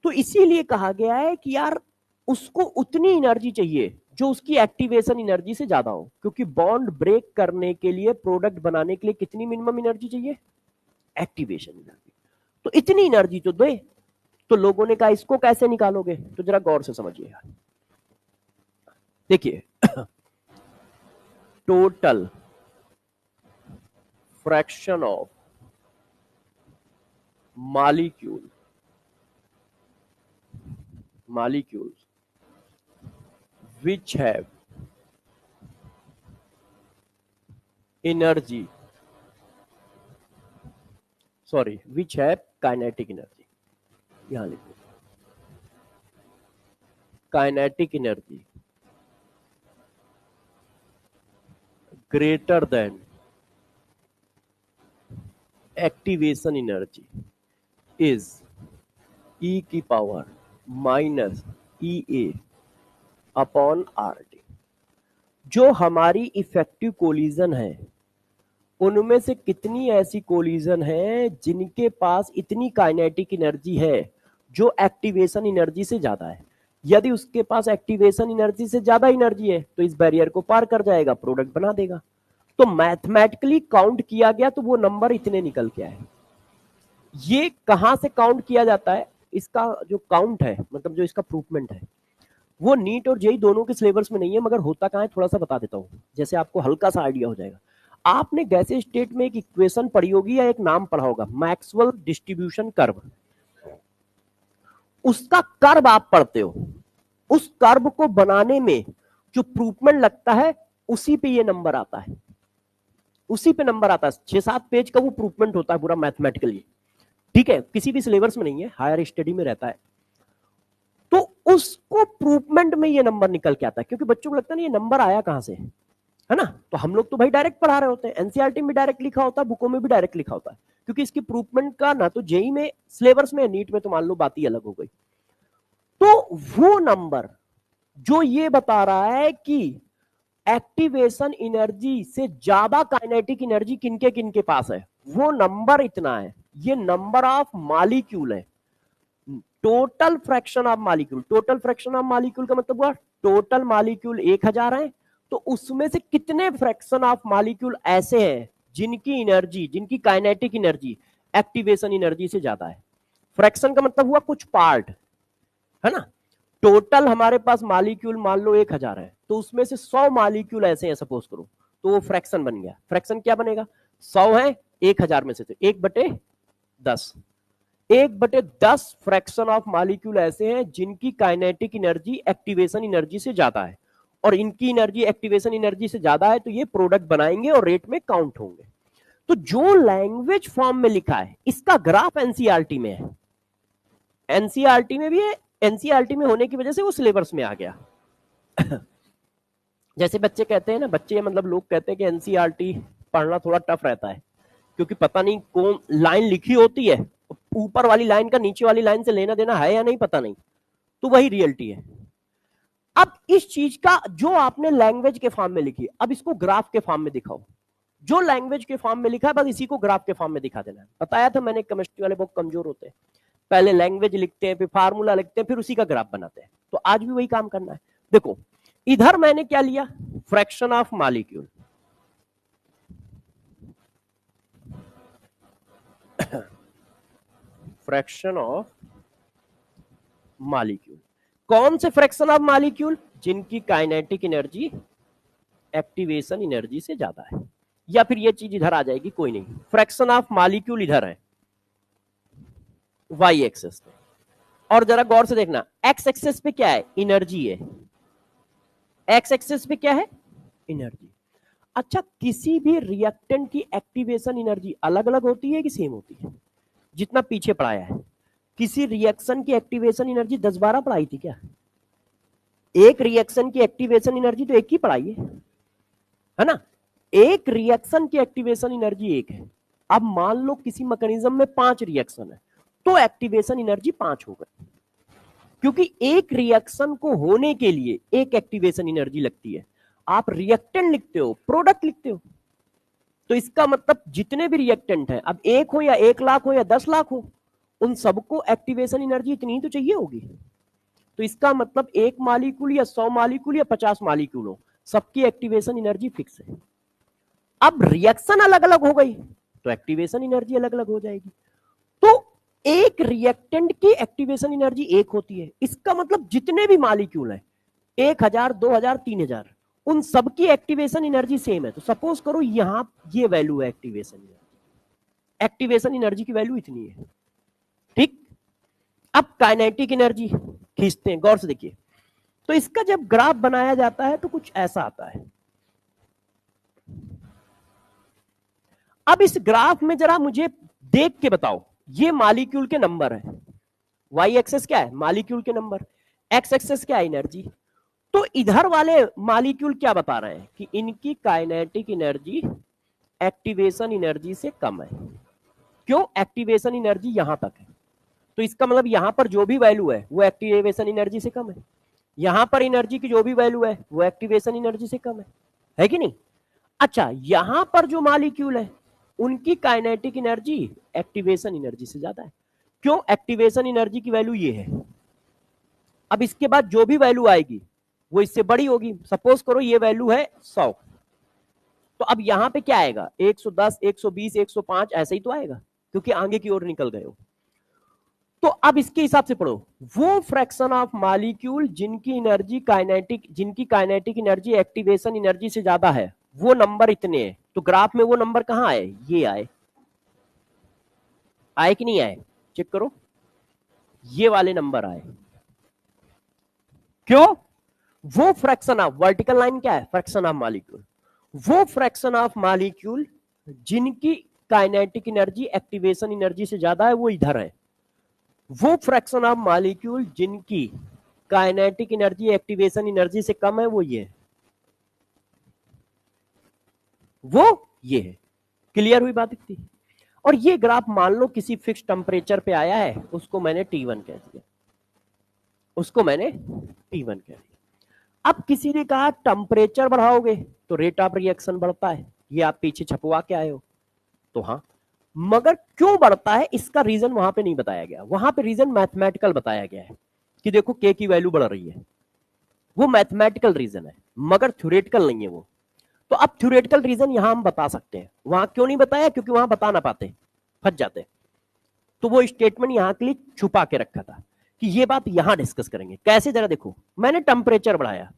तो इसीलिए कहा गया है कि यार उसको उतनी एनर्जी चाहिए जो उसकी एक्टिवेशन एनर्जी से ज्यादा हो, क्योंकि बॉन्ड ब्रेक करने के लिए, प्रोडक्ट बनाने के लिए कितनी मिनिमम एनर्जी चाहिए? Activation energy. तो इतनी एनर्जी तो दे। तो लोगों ने कहा इसको कैसे निकालोगे? तो जरा गौर से समझिएगा। देखिए total fraction of molecule molecules which have energy, sorry, which have kinetic energy, यहां लिखो kinetic energy greater than activation energy is e की पावर माइनस ई ए अपॉन आर टी। जो हमारी इफेक्टिव कोलिजन है उनमें से कितनी ऐसी कोलिजन है जिनके पास इतनी काइनेटिक एनर्जी है जो एक्टिवेशन एनर्जी से ज्यादा है। यदि उसके पास एक्टिवेशन एनर्जी से ज्यादा एनर्जी है तो इस बैरियर को पार कर जाएगा, प्रोडक्ट बना देगा। तो मैथमेटिकली काउंट किया गया तो वो नंबर इतने निकल के आए। ये कहां से काउंट किया जाता है? इसका जो काउंट है, मतलब जो इसका प्रूफमेंट है, वो नीट और जेई दोनों के सिलेबस में नहीं है, मगर होता कहां है थोड़ा सा बता देता हूं, जैसे आपको हल्का सा आइडिया हो जाएगा। आपने गैसीय स्टेट में एक इक्वेशन पढ़ी होगी या एक नाम पढ़ा होगा, मैक्सवेल डिस्ट्रीब्यूशन कर्व। उसका कर्व आप पढ़ते हो, उस कर्व को बनाने में जो प्रूफमेंट लगता है उसी पे ये नंबर आता है, उसी पे नंबर आता है। 6-7 पेज का वो प्रूफमेंट होता है पूरा मैथमेटिकली, ठीक है, किसी भी सिलेबस में नहीं है, हायर स्टडी में रहता है। तो उसको प्रूफमेंट में ये नंबर निकल के आता है, क्योंकि बच्चों को लगता है ना ये नंबर आया कहां से, है ना। तो हम लोग तो भाई डायरेक्ट पढ़ा रहे होते हैं, एनसीईआरटी में डायरेक्ट लिखा होता है, बुकों में भी डायरेक्ट लिखा होता है, क्योंकि इसकी प्रूफमेंट का ना तो जेई में सिलेबस में, नीट में तो मान लो बात ही अलग हो गई। तो वो नंबर जो ये बता रहा है कि एक्टिवेशन एनर्जी से ज्यादा काइनेटिक एनर्जी किनके किनके पास है, वो नंबर इतना है। ये नंबर ऑफ मॉलिक्यूल है, total fraction of molecule. Total fraction of molecule का मतलब हुआ टोटल मॉलिक्यूल 1000 है, तो उसमें से कितने फ्रैक्शन ऑफ मॉलिक्यूल ऐसे हैं जिनकी एनर्जी, जिनकी काइनेटिक एनर्जी एक्टिवेशन एनर्जी से ज्यादा है। फ्रैक्शन का मतलब हुआ कुछ पार्ट, है ना। टोटल हमारे पास मॉलिक्यूल मान लो 1000 है, तो उसमें से 100 मॉलिक्यूल ऐसे हैं सपोज करो, तो वो फ्रैक्शन बन गया। फ्रैक्शन क्या बनेगा? 100 है 1000 में से, तो 1/10, 1/10 फ्रैक्शन ऑफ मॉलिक्यूल ऐसे हैं जिनकी काइनेटिक एनर्जी एक्टिवेशन एनर्जी से ज्यादा है, और इनकी एनर्जी एक्टिवेशन एनर्जी से ज्यादा है, तो ये प्रोडक्ट बनाएंगे और रेट में काउंट होंगे। तो जो लैंग्वेज फॉर्म में लिखा है इसका ग्राफ एनसीईआरटी में है, एनसीईआरटी में भी है, एनसीईआरटी में होने की वजह से वो सिलेबस में आ गया। जैसे बच्चे कहते हैं ना, बच्चे मतलब लोग कहते हैं कि एनसीईआरटी पढ़ना थोड़ा टफ रहता है, क्योंकि पता नहीं कौन लाइन लिखी होती है, ऊपर वाली लाइन का नीचे वाली लाइन से लेना देना है या नहीं पता नहीं, तो वही रियलिटी है। अब इस चीज का जो आपने लैंग्वेज के फॉर्म में लिखी, अब इसको ग्राफ के फॉर्म में दिखाओ। जो लैंग्वेज के फॉर्म में लिखा है बस इसी को ग्राफ के फॉर्म में दिखा देना है। बताया था मैंने, केमिस्ट्री वाले बहुत कमजोर होते हैं, पहले लैंग्वेज लिखते हैं, फिर फार्मूला लिखते हैं, फिर उसी का ग्राफ बनाते हैं। तो आज भी वही काम करना है। देखो इधर मैंने क्या लिया, fraction of molecule, fraction of molecule. कौन से फ्रैक्शन ऑफ मॉलिक्यूल? जिनकी काइनेटिक एनर्जी एक्टिवेशन एनर्जी से ज्यादा है। या फिर ये चीज इधर आ जाएगी, कोई नहीं, फ्रैक्शन ऑफ मॉलिक्यूल इधर है वाई एक्सेस पे, और जरा गौर से देखना, एक्स एक्सेस पे क्या है? एनर्जी है। एक्स एक्सेस पे क्या है? एनर्जी। अच्छा, किसी भी रिएक्टेंट की एक्टिवेशन एनर्जी अलग अलग होती है कि सेम होती है? जितना पीछे पढ़ाया है, किसी रिएक्शन की एक्टिवेशन एनर्जी 10-12 पढ़ाई थी क्या? एक रिएक्शन की एक्टिवेशन एनर्जी तो एक ही पढ़ाई है ना। एक रिएक्शन की एक्टिवेशन एनर्जी एक है। अब मान लो किसी मैकेनिज्म में 5 रिएक्शन है, तो एक्टिवेशन एनर्जी 5 हो गई, क्योंकि एक रिएक्शन को होने के लिए एक एक्टिवेशन एनर्जी लगती है। आप रिएक्टेंट लिखते हो, प्रोडक्ट लिखते हो, तो इसका मतलब जितने भी रिएक्टेंट हैं, अब 1 हो या 1,00,000 हो या 10,00,000 हो, उन सबको एक्टिवेशन एनर्जी इतनी तो चाहिए होगी। तो इसका मतलब 1 मॉलिक्यूल या 100 मॉलिक्यूल या 50 मॉलिक्यूल हो, सबकी एक्टिवेशन एनर्जी फिक्स है। अब रिएक्शन अलग अलग हो गई तो एक्टिवेशन एनर्जी अलग अलग हो जाएगी। तो एक रिएक्टेंट की एक्टिवेशन एनर्जी एक होती है, इसका मतलब जितने भी मॉलिक्यूल हैं 1000, 2000, 3000, उन सबकी एक्टिवेशन एनर्जी सेम है। तो सपोज करो यहां ये वैल्यू है एक्टिवेशन एनर्जी, एक्टिवेशन एनर्जी की वैल्यू इतनी है, ठीक। अब काइनेटिक एनर्जी खींचते हैं, गौर से देखिए। तो इसका जब ग्राफ बनाया जाता है तो कुछ ऐसा आता है। अब इस ग्राफ में जरा मुझे देख के बताओ, ये मॉलिक्यूल के नंबर है, वाई एक्सेस क्या है, मॉलिक्यूल के नंबर, एक्स एक्सेस क्या है, एनर्जी। तो इधर वाले मॉलिक्यूल क्या बता रहे हैं कि इनकी काइनेटिक एनर्जी एक्टिवेशन एनर्जी से कम है। क्यों? एक्टिवेशन एनर्जी यहां तक है, तो इसका मतलब यहां पर जो भी वैल्यू है वो एक्टिवेशन एनर्जी से कम है, यहां पर एनर्जी की जो भी वैल्यू है वो एक्टिवेशन एनर्जी से कम है कि नहीं? अच्छा, यहां पर जो मॉलिक्यूल है उनकी काइनेटिक एनर्जी एक्टिवेशन एनर्जी से ज्यादा है। क्यों? एक्टिवेशन एनर्जी की वैल्यू ये है। अब इसके बाद जो भी वैल्यू आएगी वो इससे बड़ी होगी। सपोज करो ये वैल्यू है 100, तो अब यहां पे क्या आएगा, 110, 120, 105 ऐसे ही तो आएगा, क्योंकि आगे की ओर निकल गए हो। तो अब इसके हिसाब से पढ़ो, वो फ्रैक्शन ऑफ मॉलिक्यूल जिनकी काइनेटिक एनर्जी एक्टिवेशन एनर्जी से ज्यादा है, वो नंबर इतने हैं। तो ग्राफ में वो नंबर कहां आए, ये आए कि नहीं आए, चेक करो, ये वाले नंबर आए। क्यों? वो फ्रैक्शन ऑफ, वर्टिकल लाइन क्या है, फ्रैक्शन ऑफ मॉलिक्यूल, वो फ्रैक्शन ऑफ मॉलिक्यूल जिनकी काइनेटिक एनर्जी एक्टिवेशन एनर्जी से ज्यादा है वो इधर है, वो फ्रैक्शन ऑफ मॉलिक्यूल जिनकी काइनेटिक एनर्जी एक्टिवेशन एनर्जी से कम है वो ये है, वो ये है। क्लियर हुई बात इतनी? और ये ग्राफ मान लो किसी फिक्स टेम्परेचर पे आया है, उसको मैंने T1 कह दिया, उसको मैंने T1 कह दिया। अब किसी ने कहा टेम्परेचर बढ़ाओगे तो रेट ऑफ रिएक्शन बढ़ता है, ये आप पीछे छपवा के आए हो, तो हाँ, मगर क्यों बढ़ता है इसका रीजन वहां पे नहीं बताया गया। वहां पे रीजन मैथमेटिकल बताया गया है कि देखो के की वैल्यू बढ़ रही है, वो मैथमेटिकल रीजन है, मगर थ्योरेटिकल नहीं है वो। तो अब थ्योरेटिकल रीजन यहां हम बता सकते हैं, वहां क्यों नहीं बताया, क्योंकि वहां बता ना पाते, फंस जाते। तो वो स्टेटमेंट यहां के लिए छुपा के रखा था कि ये बात यहां डिस्कस करेंगे। कैसे, जरा देखो, मैंने टेम्परेचर बढ़ाया,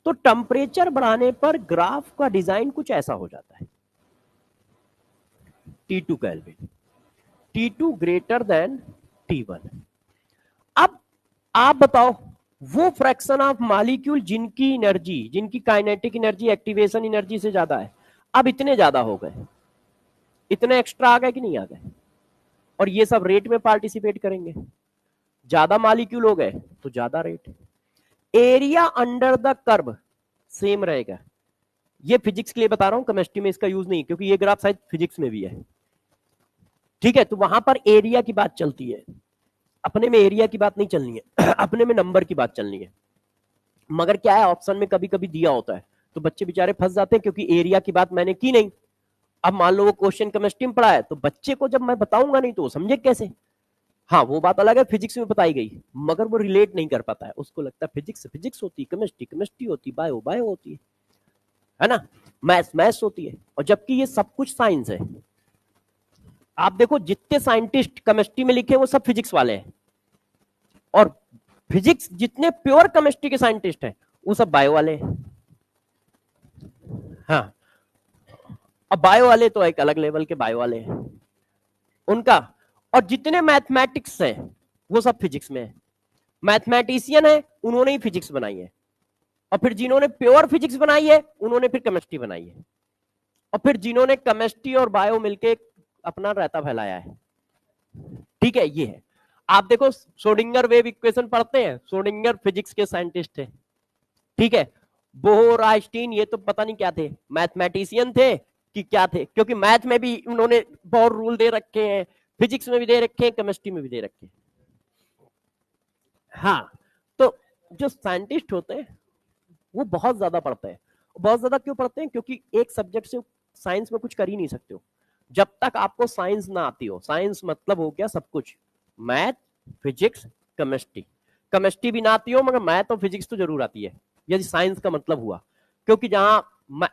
तो टेम्परेचर बढ़ाने पर ग्राफ का डिजाइन कुछ ऐसा हो जाता है, T2 kelvin, T2 greater than T1। अब आप बताओ, वो फ्रैक्शन ऑफ मॉलिक्यूल जिनकी एनर्जी, जिनकी काइनेटिक एनर्जी एक्टिवेशन एनर्जी से ज्यादा है, अब इतने ज्यादा हो गए, इतने एक्स्ट्रा आ गए कि नहीं आ गए, और ये सब रेट में पार्टिसिपेट करेंगे। ज्यादा मॉलिक्यूल हो गए तो ज्यादा rate. Area under the curve same रहेगा। ये फिजिक्स के लिए बता रहा हूं, केमिस्ट्री में इसका यूज नहीं, क्योंकि ये ग्राफ शायद फिजिक्स में भी है, ठीक है? तो वहां पर एरिया की बात चलती है, अपने में एरिया की बात नहीं चलनी है अपने में नंबर की बात चलनी है। मगर क्या है, ऑप्शन में कभी कभी दिया होता है तो बच्चे बेचारे फंस जाते हैं, क्योंकि एरिया की बात मैंने की नहीं। अब मान लो वो क्वेश्चन केमिस्ट्री में पढ़ा है, तो बच्चे को जब मैं बताऊंगा नहीं तो वो समझे कैसे। हाँ, वो बात अलग है, फिजिक्स में बताई गई, मगर वो रिलेट नहीं कर पाता है, उसको लगता है फिजिक्स फिजिक्स होती है, केमिस्ट्री केमिस्ट्री होती है, बायो बायो होती है ना, मैथ्स मैथ्स होती है, और जबकि ये सब कुछ साइंस है। आप देखो, जितने साइंटिस्ट केमिस्ट्री में लिखे वो सब फिजिक्स वाले हैं, और फिजिक्स जितने प्योर केमिस्ट्री के साइंटिस्ट हैं वो सब बायो वाले हैं। हाँ, अब बायो वाले तो एक अलग लेवल के बायो वाले हैं उनका, और जितने मैथमेटिक्स हैं वो सब फिजिक्स में है। मैथमेटिशियन है, उन्होंने ही फिजिक्स बनाई है, और फिर जिन्होंने प्योर फिजिक्स बनाई है उन्होंने फिर केमिस्ट्री बनाई है, और फिर जिन्होंने केमिस्ट्री और बायो मिलके अपना रायता फैलाया है। ठीक है, ये है। आप देखो, श्रोडिंगर वेव इक्वेशन पढ़ते हैं, श्रोडिंगर फिजिक्स के साइंटिस्ट थे, ठीक है? बोहर आइंस्टीन ये तो पता नहीं क्या थे, मैथमेटिशियन थे कि क्या थे, क्योंकि मैथ में भी उन्होंने बहुत रूल दे रखे हैं, फिजिक्स में भी दे रखे हैं, केमिस्ट्री में भी दे रखे हैं। हाँ, तो जो साइंटिस्ट होते हैं वो बहुत ज्यादा पढ़ते हैं। बहुत ज्यादा क्यों पढ़ते हैं? क्योंकि एक सब्जेक्ट से साइंस में कुछ कर ही नहीं सकते हो जब तक आपको साइंस ना आती हो। साइंस मतलब हो गया सब कुछ, मैथ, फिजिक्स, केमिस्ट्री। केमिस्ट्री भी ना आती हो मगर मैथ और फिजिक्स तो जरूर आती है, यदि साइंस का मतलब हुआ। क्योंकि जहां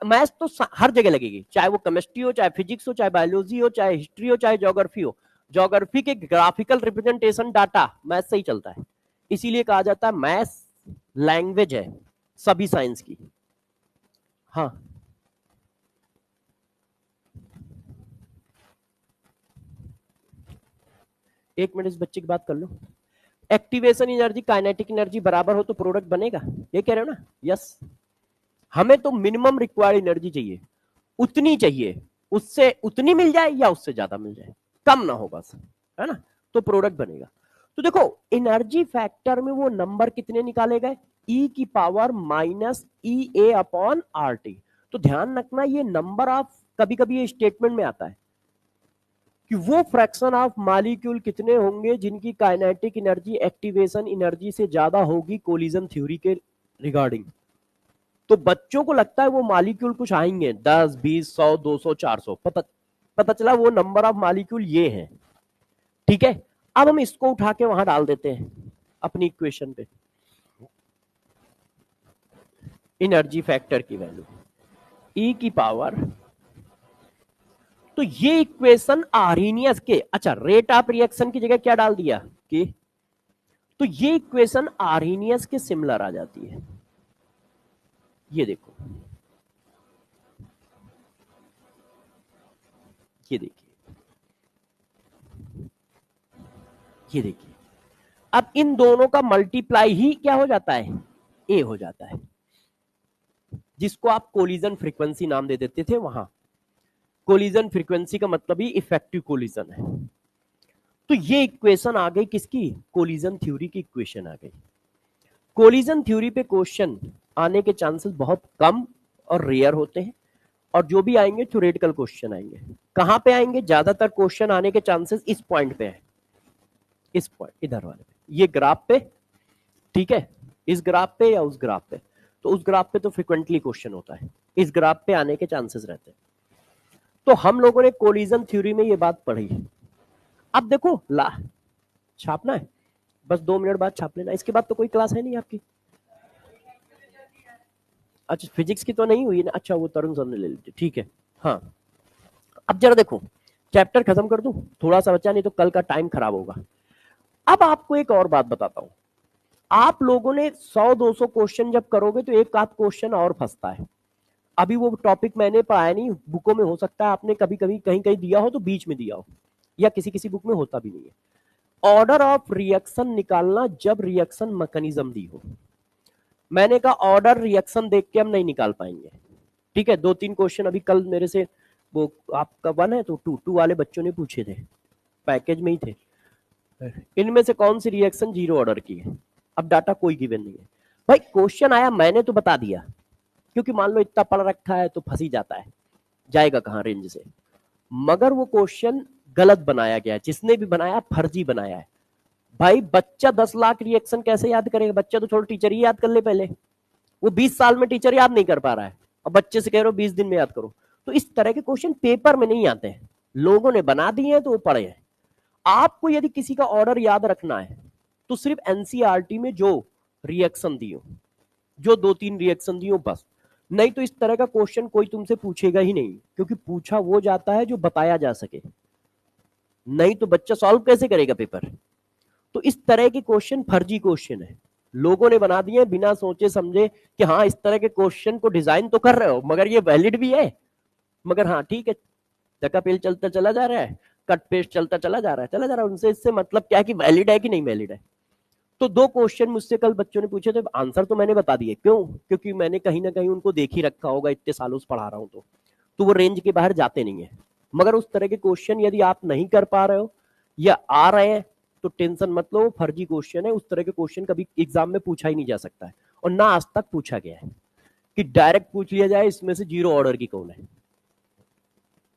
मैथ तो हर जगह लगेगी, चाहे वो केमिस्ट्री हो, चाहे फिजिक्स हो, चाहे बायोलॉजी हो, चाहे हिस्ट्री हो, चाहे ज्योग्राफी हो। ज्योग्राफी के ग्राफिकल रिप्रेजेंटेशन डाटा मैथ से ही चलता है, इसीलिए कहा जाता है मैथ लैंग्वेज है सभी साइंस की। हाँ, एक मिनट इस बच्चे की बात कर लो। एक्टिवेशन एनर्जी काइनेटिक एनर्जी बराबर हो तो प्रोडक्ट बनेगा, ये कह रहे हो ना? यस। हमें तो मिनिमम रिक्वायर्ड एनर्जी चाहिए, उतनी चाहिए, उससे उतनी मिल जाए या उससे ज्यादा मिल जाए, कम ना हो बस, है ना? तो प्रोडक्ट बनेगा। तो देखो एनर्जी फैक्टर में वो नंबर कितने निकाले गए, ई की पावर माइनस ई ए अपॉन आर टी। तो ध्यान रखना ये नंबर ऑफ, कभी कभी ये स्टेटमेंट में आता है कि वो फ्रैक्शन ऑफ मॉलिक्यूल कितने होंगे जिनकी काइनेटिक एनर्जी एक्टिवेशन एनर्जी से ज्यादा होगी कोलिजन थ्योरी के रिगार्डिंग। तो बच्चों को लगता है वो मॉलिक्यूल कुछ आएंगे 10 20 100 200 400, पता पता चला वो नंबर ऑफ मॉलिक्यूल ये है। ठीक है, अब हम इसको उठा के वहां डाल देते हैं अपनी इक्वेशन पे, एनर्जी फैक्टर की वैल्यू ई की पावर, तो ये इक्वेशन आर्हेनियस के, अच्छा रेट ऑफ रिएक्शन की जगह क्या डाल दिया कि, तो ये इक्वेशन आर्हेनियस के सिमिलर आ जाती है। ये देखो, ये देखिए, ये देखिए, अब इन दोनों का मल्टीप्लाई ही क्या हो जाता है, ए हो जाता है, जिसको आप कोलिजन फ्रीक्वेंसी नाम दे देते थे वहां। कोलिजन फ्रीक्वेंसी का मतलब ही इफेक्टिव कोलिजन है। तो ये इक्वेशन आ गई किसकी, कोलिजन थ्योरी की इक्वेशन आ गई। कोलिजन थ्योरी पे क्वेश्चन आने के चांसेस बहुत कम और रेयर होते हैं, और जो भी आएंगे थ्योरेटिकल क्वेश्चन आएंगे। कहां पे आएंगे, ज्यादातर क्वेश्चन आने के चांसेस इस पॉइंट पे है, इस पॉइंट इधर वाले पे, ये ग्राफ पे, ठीक है, इस ग्राफ पे या उस ग्राफ पे। तो उस ग्राफ पे तो फ्रिक्वेंटली क्वेश्चन होता है, इस ग्राफ पे आने के चांसेस रहते हैं। तो हम लोगों ने कोलिजन थ्योरी में ये बात पढ़ी। अब देखो ला छापना है, बस 2 मिनट बाद छाप लेना, इसके बाद तो कोई क्लास है नहीं आपकी। अच्छा फिजिक्स की तो नहीं हुई ना, अच्छा वो तरुण सर ने ले लीजिए, ठीक है। हाँ अब जरा देखो, चैप्टर खत्म कर दूं, थोड़ा सा बच्चा, नहीं तो कल का टाइम खराब होगा। अब आपको एक और बात बताता हूं, आप लोगों ने 100-200 क्वेश्चन जब करोगे तो एक आध क्वेश्चन और फंसता है। अभी वो टॉपिक मैंने पढ़ाया नहीं, बुकों में हो सकता है आपने कभी कभी कहीं कहीं दिया हो तो बीच में दिया हो, या किसी किसी बुक में होता भी नहीं है। ऑर्डर ऑफ रिएक्शन निकालना जब रिएक्शन मैकेनिज्म दी हो। मैंने कहा ऑर्डर रिएक्शन देख के हम नहीं निकाल पाएंगे, ठीक है। 2-3 क्वेश्चन अभी कल मेरे से, वो आपका 1 है तो 2 वाले बच्चों ने पूछे थे, पैकेज में ही थे, इनमें से कौन सी रिएक्शन 0 ऑर्डर की है। अब डाटा कोई गिवन नहीं है भाई, क्वेश्चन आया मैंने तो बता दिया, क्योंकि मान लो इतना पढ़ रखा है तो फंसी जाता है, जाएगा कहां रेंज से। मगर वो क्वेश्चन गलत बनाया गया है, जिसने भी बनाया फर्जी बनाया है। भाई बच्चा 10 लाख रिएक्शन कैसे याद करेगा, बच्चा तो छोड़ो टीचर ही याद कर ले पहले, वो 20 साल में टीचर याद नहीं कर पा रहा है, और बच्चे से कह रहे हो 20 दिन में याद करो। तो इस तरह के क्वेश्चन पेपर में नहीं आते हैं, लोगों ने बना दिए हैं तो वो पढ़े हैं। आपको यदि किसी का ऑर्डर याद रखना है तो सिर्फ एनसीईआरटी में जो रिएक्शन दी हो, जो 2-3 रिएक्शन दी हो बस, नहीं तो इस तरह का क्वेश्चन कोई तुमसे पूछेगा ही नहीं, क्योंकि पूछा वो जाता है जो बताया जा सके, नहीं तो बच्चा सॉल्व कैसे करेगा पेपर। तो इस तरह के क्वेश्चन फर्जी क्वेश्चन है, लोगों ने बना दिए बिना सोचे समझे कि हाँ इस तरह के क्वेश्चन को डिजाइन तो कर रहे हो मगर ये वैलिड भी है, मगर हाँ ठीक है, चक्का पेल चलता चला जा रहा है, कट पेस्ट चलता चला जा रहा है, चला जा रहा है, उनसे इससे मतलब क्या है कि वैलिड है कि नहीं वैलिड है। तो 2 क्वेश्चन मुझसे कल बच्चों ने पूछे थे, आंसर तो मैंने बता दिए, क्यों, क्योंकि मैंने कहीं ना कहीं उनको देख ही रखा होगा, इतने सालों से पढ़ा रहा हूं, तो वो रेंज के बाहर जाते नहीं है। मगर उस तरह के क्वेश्चन यदि आप नहीं कर पा रहे हो या आ रहे हैं तो टेंशन मत लो, फर्जी क्वेश्चन है, उस तरह के क्वेश्चन कभी एग्जाम में पूछा ही नहीं जा सकता है, और ना आज तक पूछा गया है कि डायरेक्ट पूछ लिया जाए इसमें से 0 ऑर्डर की कौन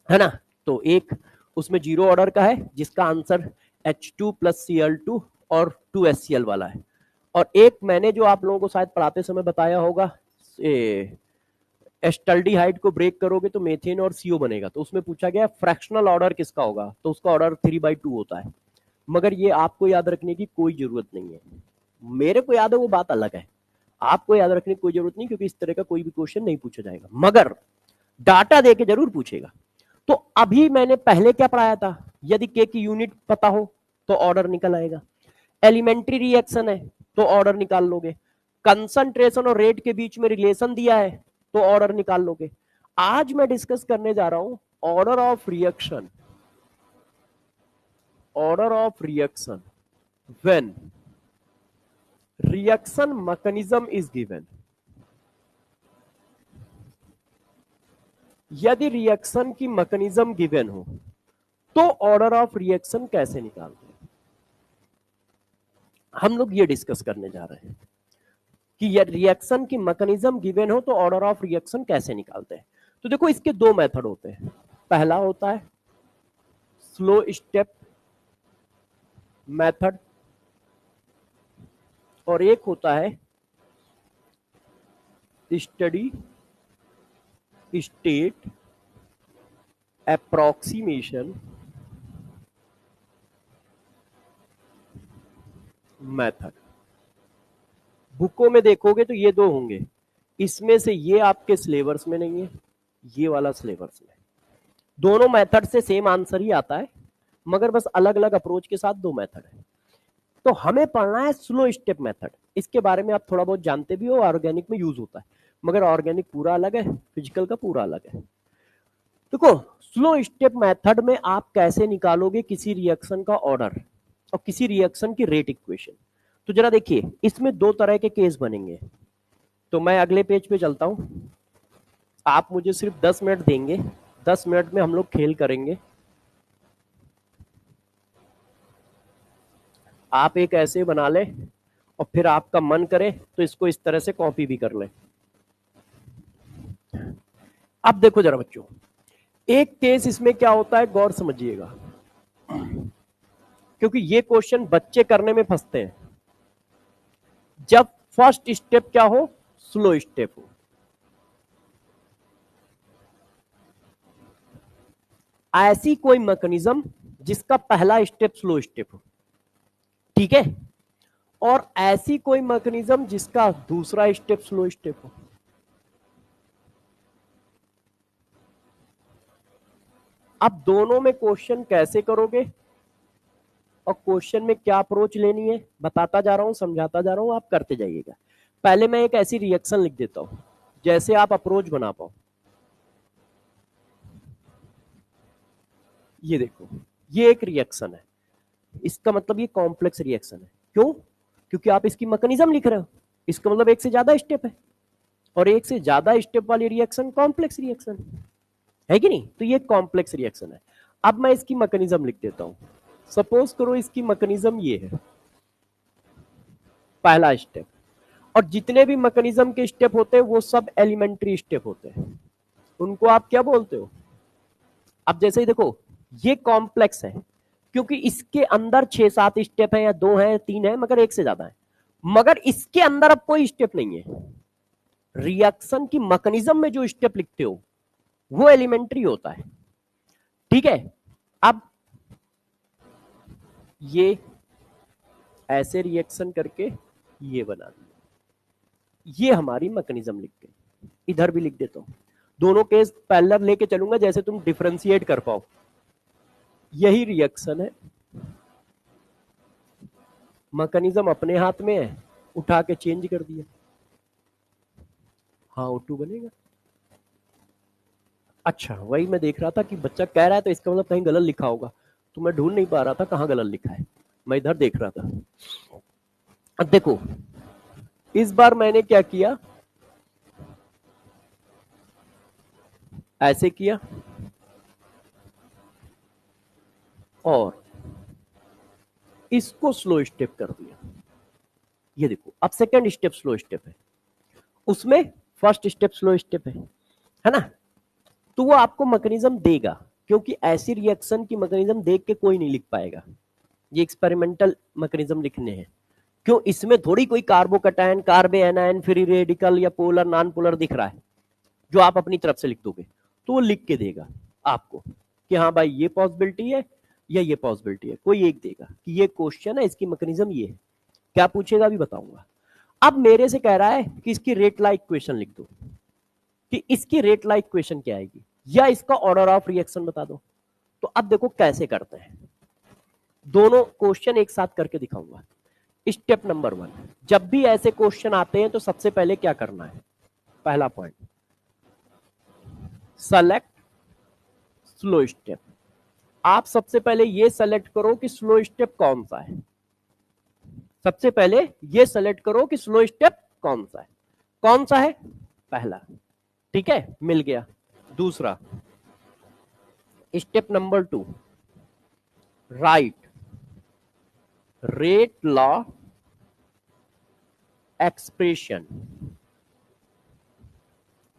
है ना। तो एक उसमें 0 ऑर्डर का है जिसका आंसर H2+Cl2 और 2HCl वाला है, और एक मैंने जो आप लोगों को शायद पढ़ाते समय बताया होगा, एस्टल्डिहाइड को ब्रेक करोगे तो मेथेन और CO बनेगा, तो उसमें पूछा गया फ्रैक्शनल ऑर्डर किसका होगा, तो उसका ऑर्डर 3/2 होता है। मगर ये आपको याद रखने की कोई जरूरत नहीं है, मेरे को याद है वो बात अलग है, आपको याद रखने की कोई जरूरत नहीं, क्योंकि इस तरह का कोई भी क्वेश्चन नहीं पूछा जाएगा, मगर डाटा देके जरूर पूछेगा। तो अभी मैंने पहले क्या पढ़ाया था, यदि के की यूनिट पता हो तो ऑर्डर निकल आएगा, एलिमेंट्री रिएक्शन है तो ऑर्डर निकाल लोगे, कंसंट्रेशन और रेट के बीच में रिलेशन दिया है तो ऑर्डर निकाल लोगे। आज मैं डिस्कस करने जा रहा हूं order of reaction, order of reaction when reaction mechanism is given, यदि रिएक्शन की मैकेनिज्म गिवन हो तो ऑर्डर ऑफ रिएक्शन कैसे निकालते हैं, हम लोग ये डिस्कस करने जा रहे हैं कि यदि रिएक्शन की मैकेनिज्म गिवन हो तो ऑर्डर ऑफ रिएक्शन कैसे निकालते हैं। तो देखो इसके दो मेथड होते हैं, पहला होता है स्लो स्टेप मेथड और एक होता है स्टडी स्टेट अप्रोक्सीमेशन मेथड। बुकों में देखोगे तो ये दो होंगे, इसमें से ये आपके सिलेबस में नहीं है, ये वाला सिलेबस में। दोनों मेथड से सेम आंसर ही आता है, मगर बस अलग अलग अप्रोच के साथ दो मेथड है। तो हमें पढ़ना है स्लो स्टेप मेथड। इसके बारे में आप थोड़ा बहुत जानते भी हो, ऑर्गेनिक में यूज होता है, मगर ऑर्गेनिक पूरा अलग है, फिजिकल का पूरा अलग है। देखो स्लो स्टेप मेथड में आप कैसे निकालोगे किसी रिएक्शन का ऑर्डर और किसी रिएक्शन की रेट इक्वेशन। तो जरा देखिए इसमें दो तरह के केस बनेंगे। तो मैं अगले पेज पे चलता हूं, आप मुझे सिर्फ 10 मिनट देंगे, 10 मिनट में हम लोग खेल करेंगे। आप एक ऐसे बना ले और फिर आपका मन करे तो इसको इस तरह से कॉपी भी कर ले। अब देखो जरा बच्चों, एक केस इसमें क्या होता है गौर समझिएगा, क्योंकि ये क्वेश्चन बच्चे करने में फंसते हैं। जब फर्स्ट स्टेप क्या हो, स्लो स्टेप हो, ऐसी कोई मैकेनिज्म जिसका पहला स्टेप स्लो स्टेप हो, ठीक है, और ऐसी कोई मैकेनिज्म जिसका दूसरा स्टेप स्लो स्टेप हो। अब दोनों में क्वेश्चन कैसे करोगे और क्वेश्चन में क्या अप्रोच लेनी है बताता जा रहा हूं, समझाता जा रहा हूं, आप करते जाइएगा। पहले मैं एक ऐसी रिएक्शन लिख देता हूं जैसे आप अप्रोच बना पाओ। ये देखो ये एक रिएक्शन है, इसका मतलब ये कॉम्प्लेक्स रिएक्शन है। क्यों? क्योंकि आप इसकी मैकेनिज्म लिख रहे हो, इसका मतलब एक से ज्यादा स्टेप है, और एक से ज्यादा स्टेप वाली रिएक्शन कॉम्प्लेक्स रिएक्शन है कि नहीं। तो ये कॉम्प्लेक्स रिएक्शन है। अब मैं इसकी मैकेनिज्म लिख देता हूं। सपोज करो इसकी मैकेनिज्म ये है, पहला स्टेप, और जितने भी मैकेनिज्म के स्टेप होते हैं वो सब एलिमेंट्री स्टेप होते हैं, उनको आप क्या बोलते हो। अब जैसे ही देखो ये कॉम्प्लेक्स है क्योंकि इसके अंदर 6-7 स्टेप है या 2 है 3 है, मगर एक से ज्यादा है, मगर इसके अंदर अब कोई स्टेप नहीं है। रिएक्शन की मैकेनिज्म में जो स्टेप लिखते हो वो एलिमेंट्री होता है, ठीक है। अब ये ऐसे रिएक्शन करके ये बना दिया, ये हमारी मैकेनिज्म लिख गई। इधर भी लिख देता हूं, दोनों केस पैरेलल लेके चलूंगा जैसे तुम डिफरेंशिएट कर पाओ। यही रिएक्शन है, मैकेनिज्म अपने हाथ में है, उठा के चेंज कर दिया, हाँ O2 बनेगा। अच्छा वही मैं देख रहा था कि बच्चा कह रहा है तो इसका मतलब कहीं गलत लिखा होगा, तो मैं ढूंढ नहीं पा रहा था कहाँ गलत लिखा है, मैं इधर देख रहा था। अब देखो इस बार मैंने क्या किया, ऐसे किया और इसको स्लो स्टेप कर दिया। ये देखो अब सेकंड स्टेप स्लो स्टेप है, उसमें फर्स्ट स्टेप स्लो स्टेप है ना। तो वो आपको मैकेनिज्म देगा, क्योंकि ऐसी रिएक्शन की मैकेनिज्म देख के कोई नहीं लिख पाएगा, ये एक्सपेरिमेंटल मैकेनिज्म लिखने हैं। क्यों? इसमें थोड़ी कोई कार्बोकैटायन, कार्बे एनायन, फ्री रेडिकल या पोलर नॉन पोलर दिख रहा है जो आप अपनी तरफ से लिख दोगे, तो वो लिख के देगा आपको कि हाँ भाई ये पॉसिबिलिटी है या ये पॉसिबिलिटी है, कोई एक देगा कि ये क्वेश्चन है इसकी मैकेनिज्म ये है। क्या पूछेगा अभी बताऊंगा। अब मेरे से कह रहा है कि इसकी रेट लाइक इक्वेशन लिख दो, कि इसकी रेट लाइक इक्वेशन क्या आएगी या इसका ऑर्डर ऑफ रिएक्शन बता दो। तो अब देखो कैसे करते हैं, दोनों क्वेश्चन एक साथ करके दिखाऊंगा। स्टेप नंबर 1, जब भी ऐसे क्वेश्चन आते हैं तो सबसे पहले क्या करना है, पहला पॉइंट सेलेक्ट स्लो स्टेप। आप सबसे पहले ये सेलेक्ट करो कि स्लो स्टेप कौन सा है। सबसे पहले ये सेलेक्ट करो कि स्लो स्टेप कौन सा है, कौन सा है, पहला, ठीक है, मिल गया। दूसरा step number 2, right rate law expression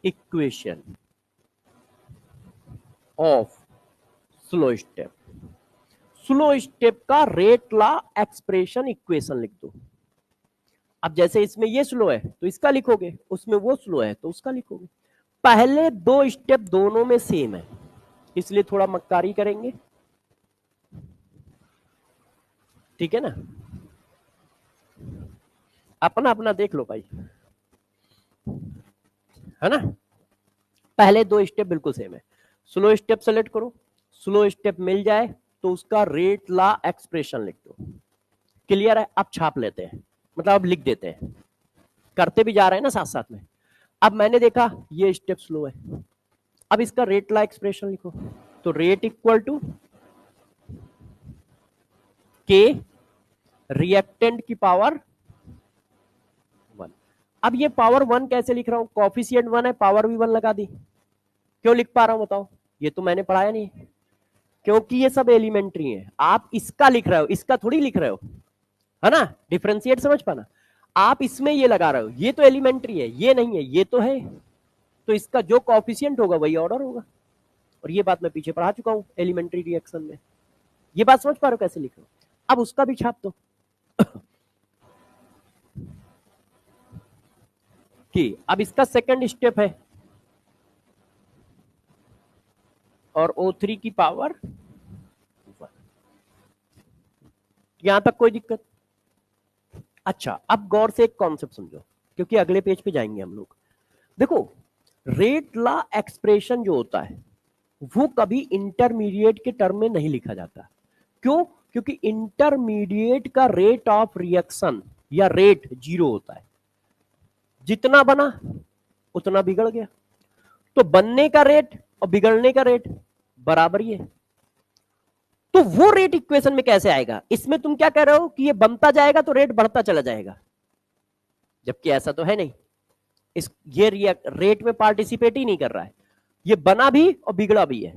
equation of slow step. Slow step का रेट लॉ एक्सप्रेशन इक्वेशन लिख दो। अब जैसे इसमें ये स्लो है तो इसका लिखोगे, उसमें वो स्लो है तो उसका लिखोगे। पहले दो स्टेप दोनों में सेम है, इसलिए थोड़ा मक्कारी करेंगे, ठीक है ना, अपना अपना देख लो भाई, है ना। पहले दो स्टेप बिल्कुल सेम है, स्लो स्टेप सेलेक्ट करो, स्लो स्टेप मिल जाए तो उसका रेट ला एक्सप्रेशन लिख दो। क्लियर है, अब छाप लेते हैं, मतलब अब लिख देते हैं, करते भी जा रहे हैं ना साथ साथ में। अब मैंने देखा ये स्टेप स्लो है, अब इसका रेट ला एक्सप्रेशन लिखो, तो रेट इक्वल टू के रिएक्टेंट की पावर 1। अब ये पावर 1 कैसे लिख रहा हूं, कॉफिशिएंट 1 है, पावर भी 1 लगा दी। क्यों लिख पा रहा हूं बताओ, ये तो मैंने पढ़ाया नहीं, क्योंकि ये सब एलिमेंट्री है। आप इसका लिख रहे हो, इसका थोड़ी लिख रहे हो, है ना, डिफरेंशिएट समझ पाना। आप इसमें ये लगा रहे हो, ये तो एलिमेंट्री है, ये नहीं है, ये तो है, तो इसका जो कॉफिशिएंट होगा वही ऑर्डर होगा। और ये बात मैं पीछे पढ़ा चुका हूं एलिमेंट्री रिएक्शन में। ये बात समझ पा रहे हो कैसे लिख रहे हो। अब उसका भी छाप दो कि अब इसका सेकंड स्टेप है और O3 की पावर 1। यहां तक कोई दिक्कत। अच्छा, अब गौर से एक कॉन्सेप्ट समझो, क्योंकि अगले पेज पे जाएंगे हम लोग। देखो, रेट ला एक्सप्रेशन जो होता है वो कभी इंटरमीडिएट के टर्म में नहीं लिखा जाता। क्यों, क्योंकि इंटरमीडिएट का रेट ऑफ रिएक्शन या रेट 0 होता है, जितना बना उतना बिगड़ गया। तो बनने का रेट और बिगड़ने का रेट बराबर ही है। तो वो रेट इक्वेशन में कैसे आएगा, इसमें तुम क्या कह रहे हो कि ये बनता जाएगा तो रेट बढ़ता चला जाएगा, जबकि ऐसा तो है नहीं। इस ये रेट में पार्टिसिपेट ही नहीं कर रहा है, ये बना भी और बिगड़ा भी है।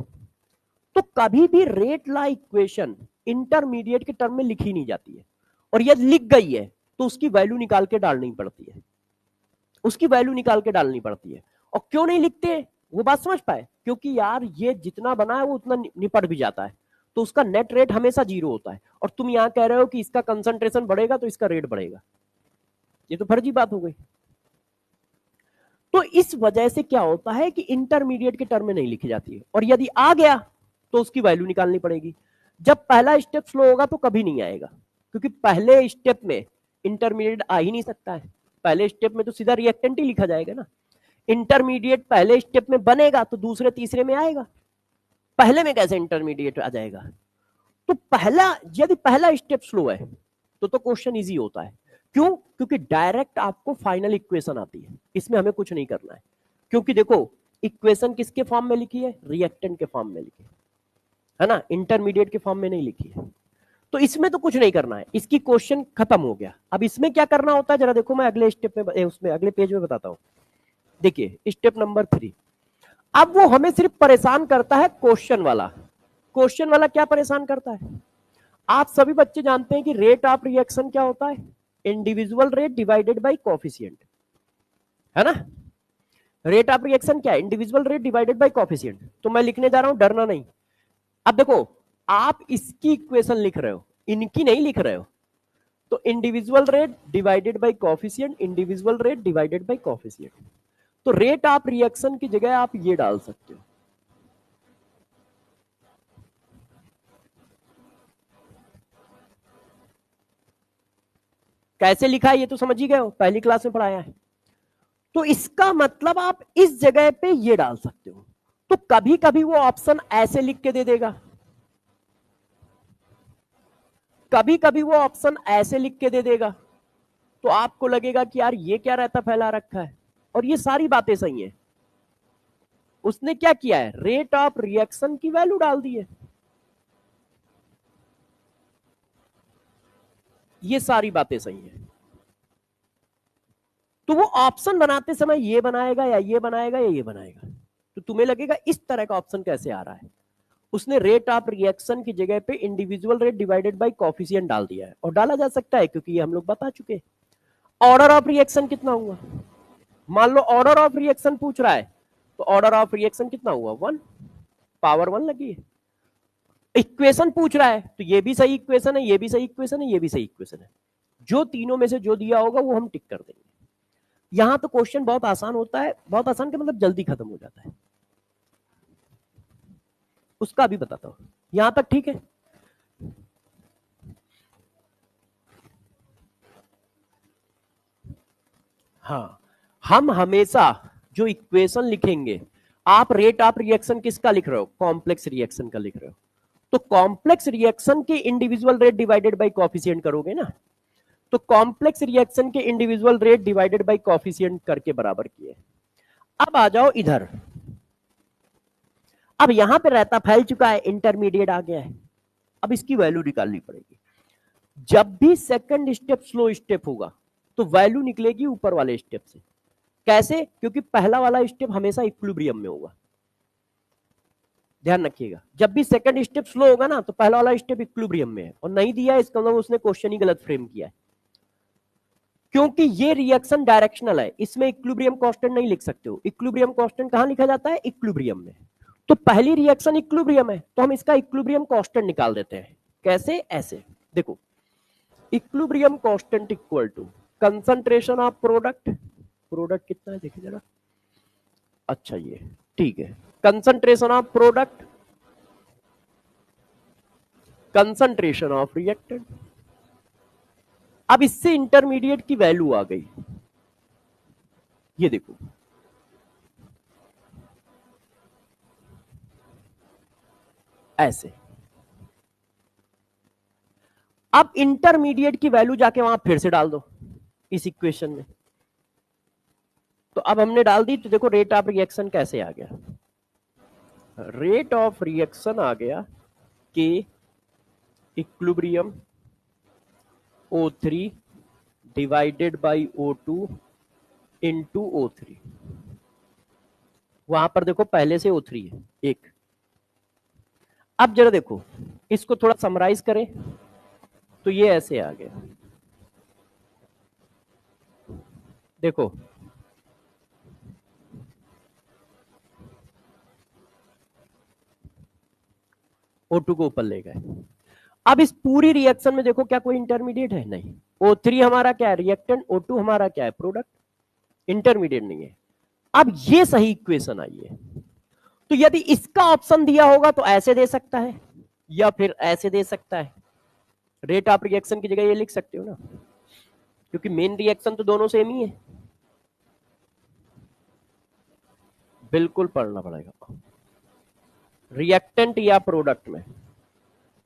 तो कभी भी रेट ला इक्वेशन इंटरमीडिएट के टर्म में लिखी नहीं जाती है, और यदि लिख गई है तो उसकी वैल्यू निकाल के डालनी पड़ती है, उसकी वैल्यू निकाल के डालनी पड़ती है। और क्यों नहीं लिखते वो बात समझ पाए, क्योंकि यार ये जितना बना है वो उतना निपट भी जाता है, तो उसका नेट रेट हमेशा 0 होता है। और तुम यहां कह रहे हो कि इसका कंसंट्रेशन बढ़ेगा तो इसका रेट बढ़ेगा, ये तो फर्जी बात हो गई। तो इस वजह से क्या होता है कि इंटरमीडिएट के टर्म में नहीं लिखी जाती है, और यदि आ गया तो उसकी वैल्यू निकालनी पड़ेगी। जब पहला स्टेप स्लो होगा तो कभी नहीं आएगा, क्योंकि पहले स्टेप में इंटरमीडिएट आ ही नहीं सकता है। पहले स्टेप में तो सीधा रिएक्टेंट ही लिखा जाएगा ना। इंटरमीडिएट पहले स्टेप में बनेगा तो दूसरे तीसरे में आएगा, पहले में कैसे इंटरमीडिएट आ जाएगा। तो पहला, यदि पहला स्टेप स्लो है तो क्वेश्चन इजी होता है। क्यों, क्योंकि डायरेक्ट आपको फाइनल इक्वेशन आती है, इसमें हमें कुछ नहीं करना है। क्योंकि देखो, इक्वेशन किसके फॉर्म में लिखी है, रिएक्टेंट के फॉर्म में लिखी है ना, इंटरमीडिएट के फॉर्म में नहीं लिखी है। तो इसमें तो कुछ नहीं करना है, इसकी क्वेश्चन खत्म हो गया। अब इसमें क्या करना होता है जरा देखो, मैं अगले स्टेप में, उसमें अगले पेज में बताता हूं। देखिए स्टेप नंबर 3, अब वो हमें सिर्फ परेशान करता है क्वेश्चन वाला। क्वेश्चन वाला क्या परेशान करता है, आप सभी बच्चे जानते हैं कि रेट ऑफ रिएक्शन क्या होता है, individual rate divided by coefficient, है ना। रेट ऑफ रिएक्शन क्या है, individual rate divided by coefficient. तो मैं लिखने जा रहा हूं, डरना नहीं। अब देखो, आप इसकी इक्वेशन लिख रहे हो, इनकी नहीं लिख रहे हो। तो individual rate divided by coefficient, individual rate divided by coefficient. तो रेट ऑफ रिएक्शन की जगह आप ये डाल सकते हो। कैसे लिखा है ये तो समझ ही गए हो, पहली क्लास में पढ़ाया है। तो इसका मतलब आप इस जगह पे ये डाल सकते हो। तो कभी कभी वो ऑप्शन ऐसे लिख के दे देगा, कभी कभी वो ऑप्शन ऐसे लिख के दे देगा, तो आपको लगेगा कि यार ये क्या रहता फैला रखा है। और ये सारी बातें सही है। उसने क्या किया है, रेट ऑफ रिएक्शन की वैल्यू डाल दी है। ये सारी बातें सही है। तो वो ऑप्शन बनाते समय ये बनाएगा या ये बनाएगा या ये बनाएगा, तो तुम्हें लगेगा इस तरह का ऑप्शन कैसे आ रहा है। उसने रेट ऑफ रिएक्शन की जगह पे individual rate divided by coefficient डाल दिया है, और डाला जा सकता है क्योंकि ये हम लोग बता चुके हैं। ऑर्डर ऑफ रिएक्शन कितना हुआ, मान लो ऑर्डर ऑफ रिएक्शन पूछ रहा है, तो ऑर्डर ऑफ रिएक्शन कितना हुआ, 1, पावर 1 लगी है। इक्वेशन पूछ रहा है, तो ये भी सही इक्वेशन है, ये भी सही इक्वेशन है, ये भी सही इक्वेशन है। जो तीनों में से जो दिया होगा वो हम टिक कर देंगे। यहां तो क्वेश्चन बहुत आसान होता है, बहुत आसान का मतलब जल्दी खत्म हो जाता है। उसका भी बताता हूं, यहां तक ठीक है। हाँ, हम हमेशा जो इक्वेशन लिखेंगे, आप रेट ऑफ रिएक्शन किसका लिख रहे हो, कॉम्प्लेक्स रिएक्शन का लिख रहे हो, तो कॉम्प्लेक्स रिएक्शन के individual rate divided by coefficient करोगे ना, तो कॉम्प्लेक्स रिएक्शन के individual rate divided by coefficient करके बराबर किए। अब आ जाओ इधर, अब यहां पे रहता फैल चुका है, इंटरमीडिएट आ गया है, अब इसकी वैल्यू निकालनी पड़ेगी। जब भी सेकंड स्टेप स्लो स्टेप होगा तो वैल्यू निकलेगी ऊपर वाले स्टेप से। कैसे, क्योंकि पहला वाला स्टेप हमेशा इक्विलिब्रियम में होगा, ध्यान रखिएगा। जब भी सेकंड स्टेप स्लो होगा ना, तो पहला वाला स्टेप इक्विलिब्रियम में है, और नहीं दिया है इसका मतलब उसने क्वेश्चन ही गलत फ्रेम किया है, क्योंकि ये रिएक्शन डायरेक्शनल है, इसमें इक्विलिब्रियम कांस्टेंट नहीं लिख सकते हो। इक्विलिब्रियम कांस्टेंट कहां लिखा जाता है, इक्विलिब्रियम में। तो पहली रिएक्शन इक्विलिब्रियम है, तो हम इसका इक्विलिब्रियम कांस्टेंट निकाल देते हैं। कैसे, ऐसे देखो, equilibrium constant equal to concentration of product, product कितना है देखिए जरा, अच्छा ये ठीक है, concentration of product, concentration of reactant. अब इससे इंटरमीडिएट की वैल्यू आ गई, ये देखो, ऐसे। अब इंटरमीडिएट की वैल्यू जाके वहां फिर से डाल दो इस इक्वेशन में, तो अब हमने डाल दी, तो देखो रेट ऑफ रिएक्शन कैसे आ गया, रेट ऑफ रिएक्शन आ गया के equilibrium O3 divided by O2 into O3। वहां पर देखो पहले से O3 है एक। अब जरा देखो, इसको थोड़ा समराइज करें, तो ये ऐसे आ गया, देखो O2 को ऊपर ले गए। अब इस पूरी रिएक्शन में देखो क्या कोई इंटरमीडिएट है, नहीं। O3 हमारा क्या है, रिएक्टेंट, O2 हमारा क्या है, प्रोडक्ट, इंटरमीडिएट नहीं है। अब ये सही इक्वेशन आई है, तो यदि इसका ऑप्शन दिया होगा तो ऐसे दे सकता है या फिर ऐसे दे सकता है। रेट ऑफ रिएक्शन की जगह ये लिख सकते हो ना, क्योंकि मेन रिएक्शन तो दोनों सेम ही है। बिल्कुल पढ़ना पड़ेगा रिएक्टेंट या प्रोडक्ट में,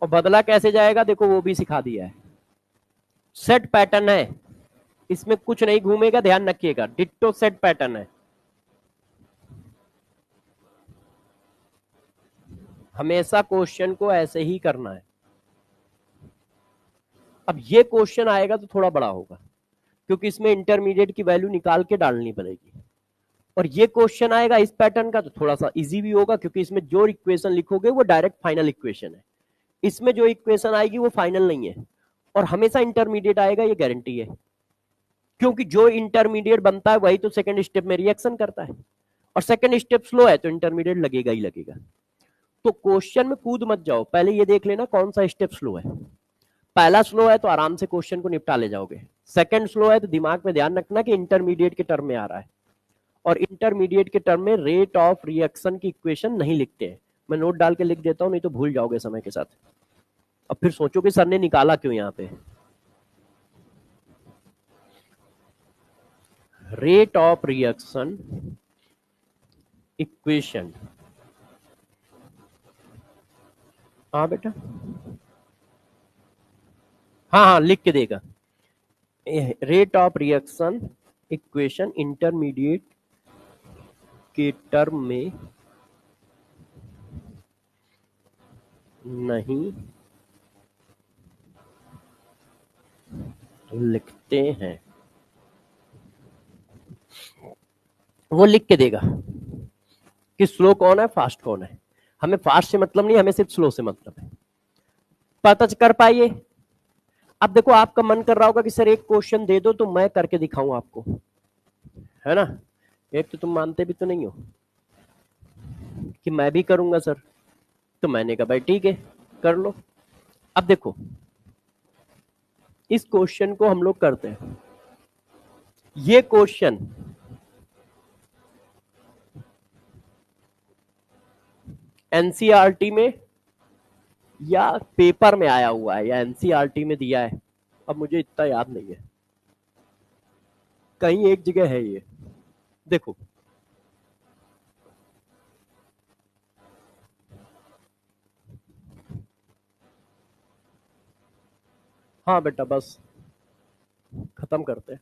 और बदला कैसे जाएगा देखो वो भी सिखा दिया है। सेट पैटर्न है, इसमें कुछ नहीं घूमेगा, ध्यान रखिएगा, डिट्टो सेट पैटर्न है। हमेशा क्वेश्चन को ऐसे ही करना है। अब ये क्वेश्चन आएगा तो थोड़ा बड़ा होगा, क्योंकि इसमें इंटरमीडिएट की वैल्यू निकाल के डालनी पड़ेगी। और ये क्वेश्चन आएगा इस पैटर्न का तो थोड़ा सा इजी भी होगा, क्योंकि इसमें जो इक्वेशन लिखोगे वो डायरेक्ट फाइनल इक्वेशन है, इसमें जो इक्वेशन आएगी वो फाइनल नहीं है। और हमेशा इंटरमीडिएट आएगा, ये गारंटी है, क्योंकि जो इंटरमीडिएट बनता है वही तो सेकंड स्टेप में रिएक्शन करता है, और सेकंड स्टेप स्लो है तो इंटरमीडिएट लगेगा ही लगेगा। तो क्वेश्चन में कूद मत जाओ, पहले ये देख लेना कौन सा स्टेप स्लो है। पहला स्लो है तो आराम से क्वेश्चन को निपटा ले जाओगे, सेकंड स्लो है तो दिमाग में ध्यान रखना कि इंटरमीडिएट के टर्म में आ रहा है, और इंटरमीडिएट के टर्म में रेट ऑफ रिएक्शन की इक्वेशन नहीं लिखते हैं। मैं नोट डाल के लिख देता हूं, नहीं तो भूल जाओगे समय के साथ, अब फिर सोचोगे सर ने निकाला क्यों यहां पे। रेट ऑफ रिएक्शन इक्वेशन, हाँ बेटा, हाँ हाँ लिख के देगा, rate of reaction equation intermediate के टर्म में नहीं लिखते हैं, वो लिख के देगा कि स्लो कौन है फास्ट कौन है। हमें फास्ट से मतलब नहीं, हमें सिर्फ स्लो से मतलब है। पता कर पाइए। अब देखो आपका मन कर रहा होगा कि सर एक क्वेश्चन दे दो तो मैं करके दिखाऊं आपको, है ना। एक तो तुम मानते भी तो नहीं हो कि मैं भी करूंगा सर, तो मैंने कहा भाई ठीक है कर लो। अब देखो इस क्वेश्चन को हम लोग करते हैं। ये क्वेश्चन एनसीईआरटी में या पेपर में आया हुआ है या एनसीईआरटी में दिया है, अब मुझे इतना याद नहीं है, कहीं एक जगह है ये। देखो हाँ बेटा बस खत्म करते हैं,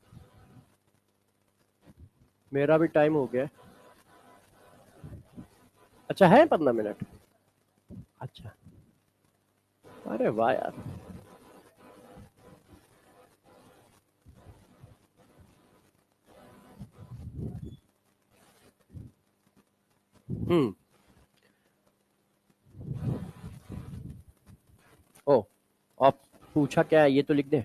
मेरा भी टाइम हो गया। अच्छा है 15 मिनट। अच्छा अरे वाह यार। हम्म। ओ आप पूछा क्या है ये तो लिख दे।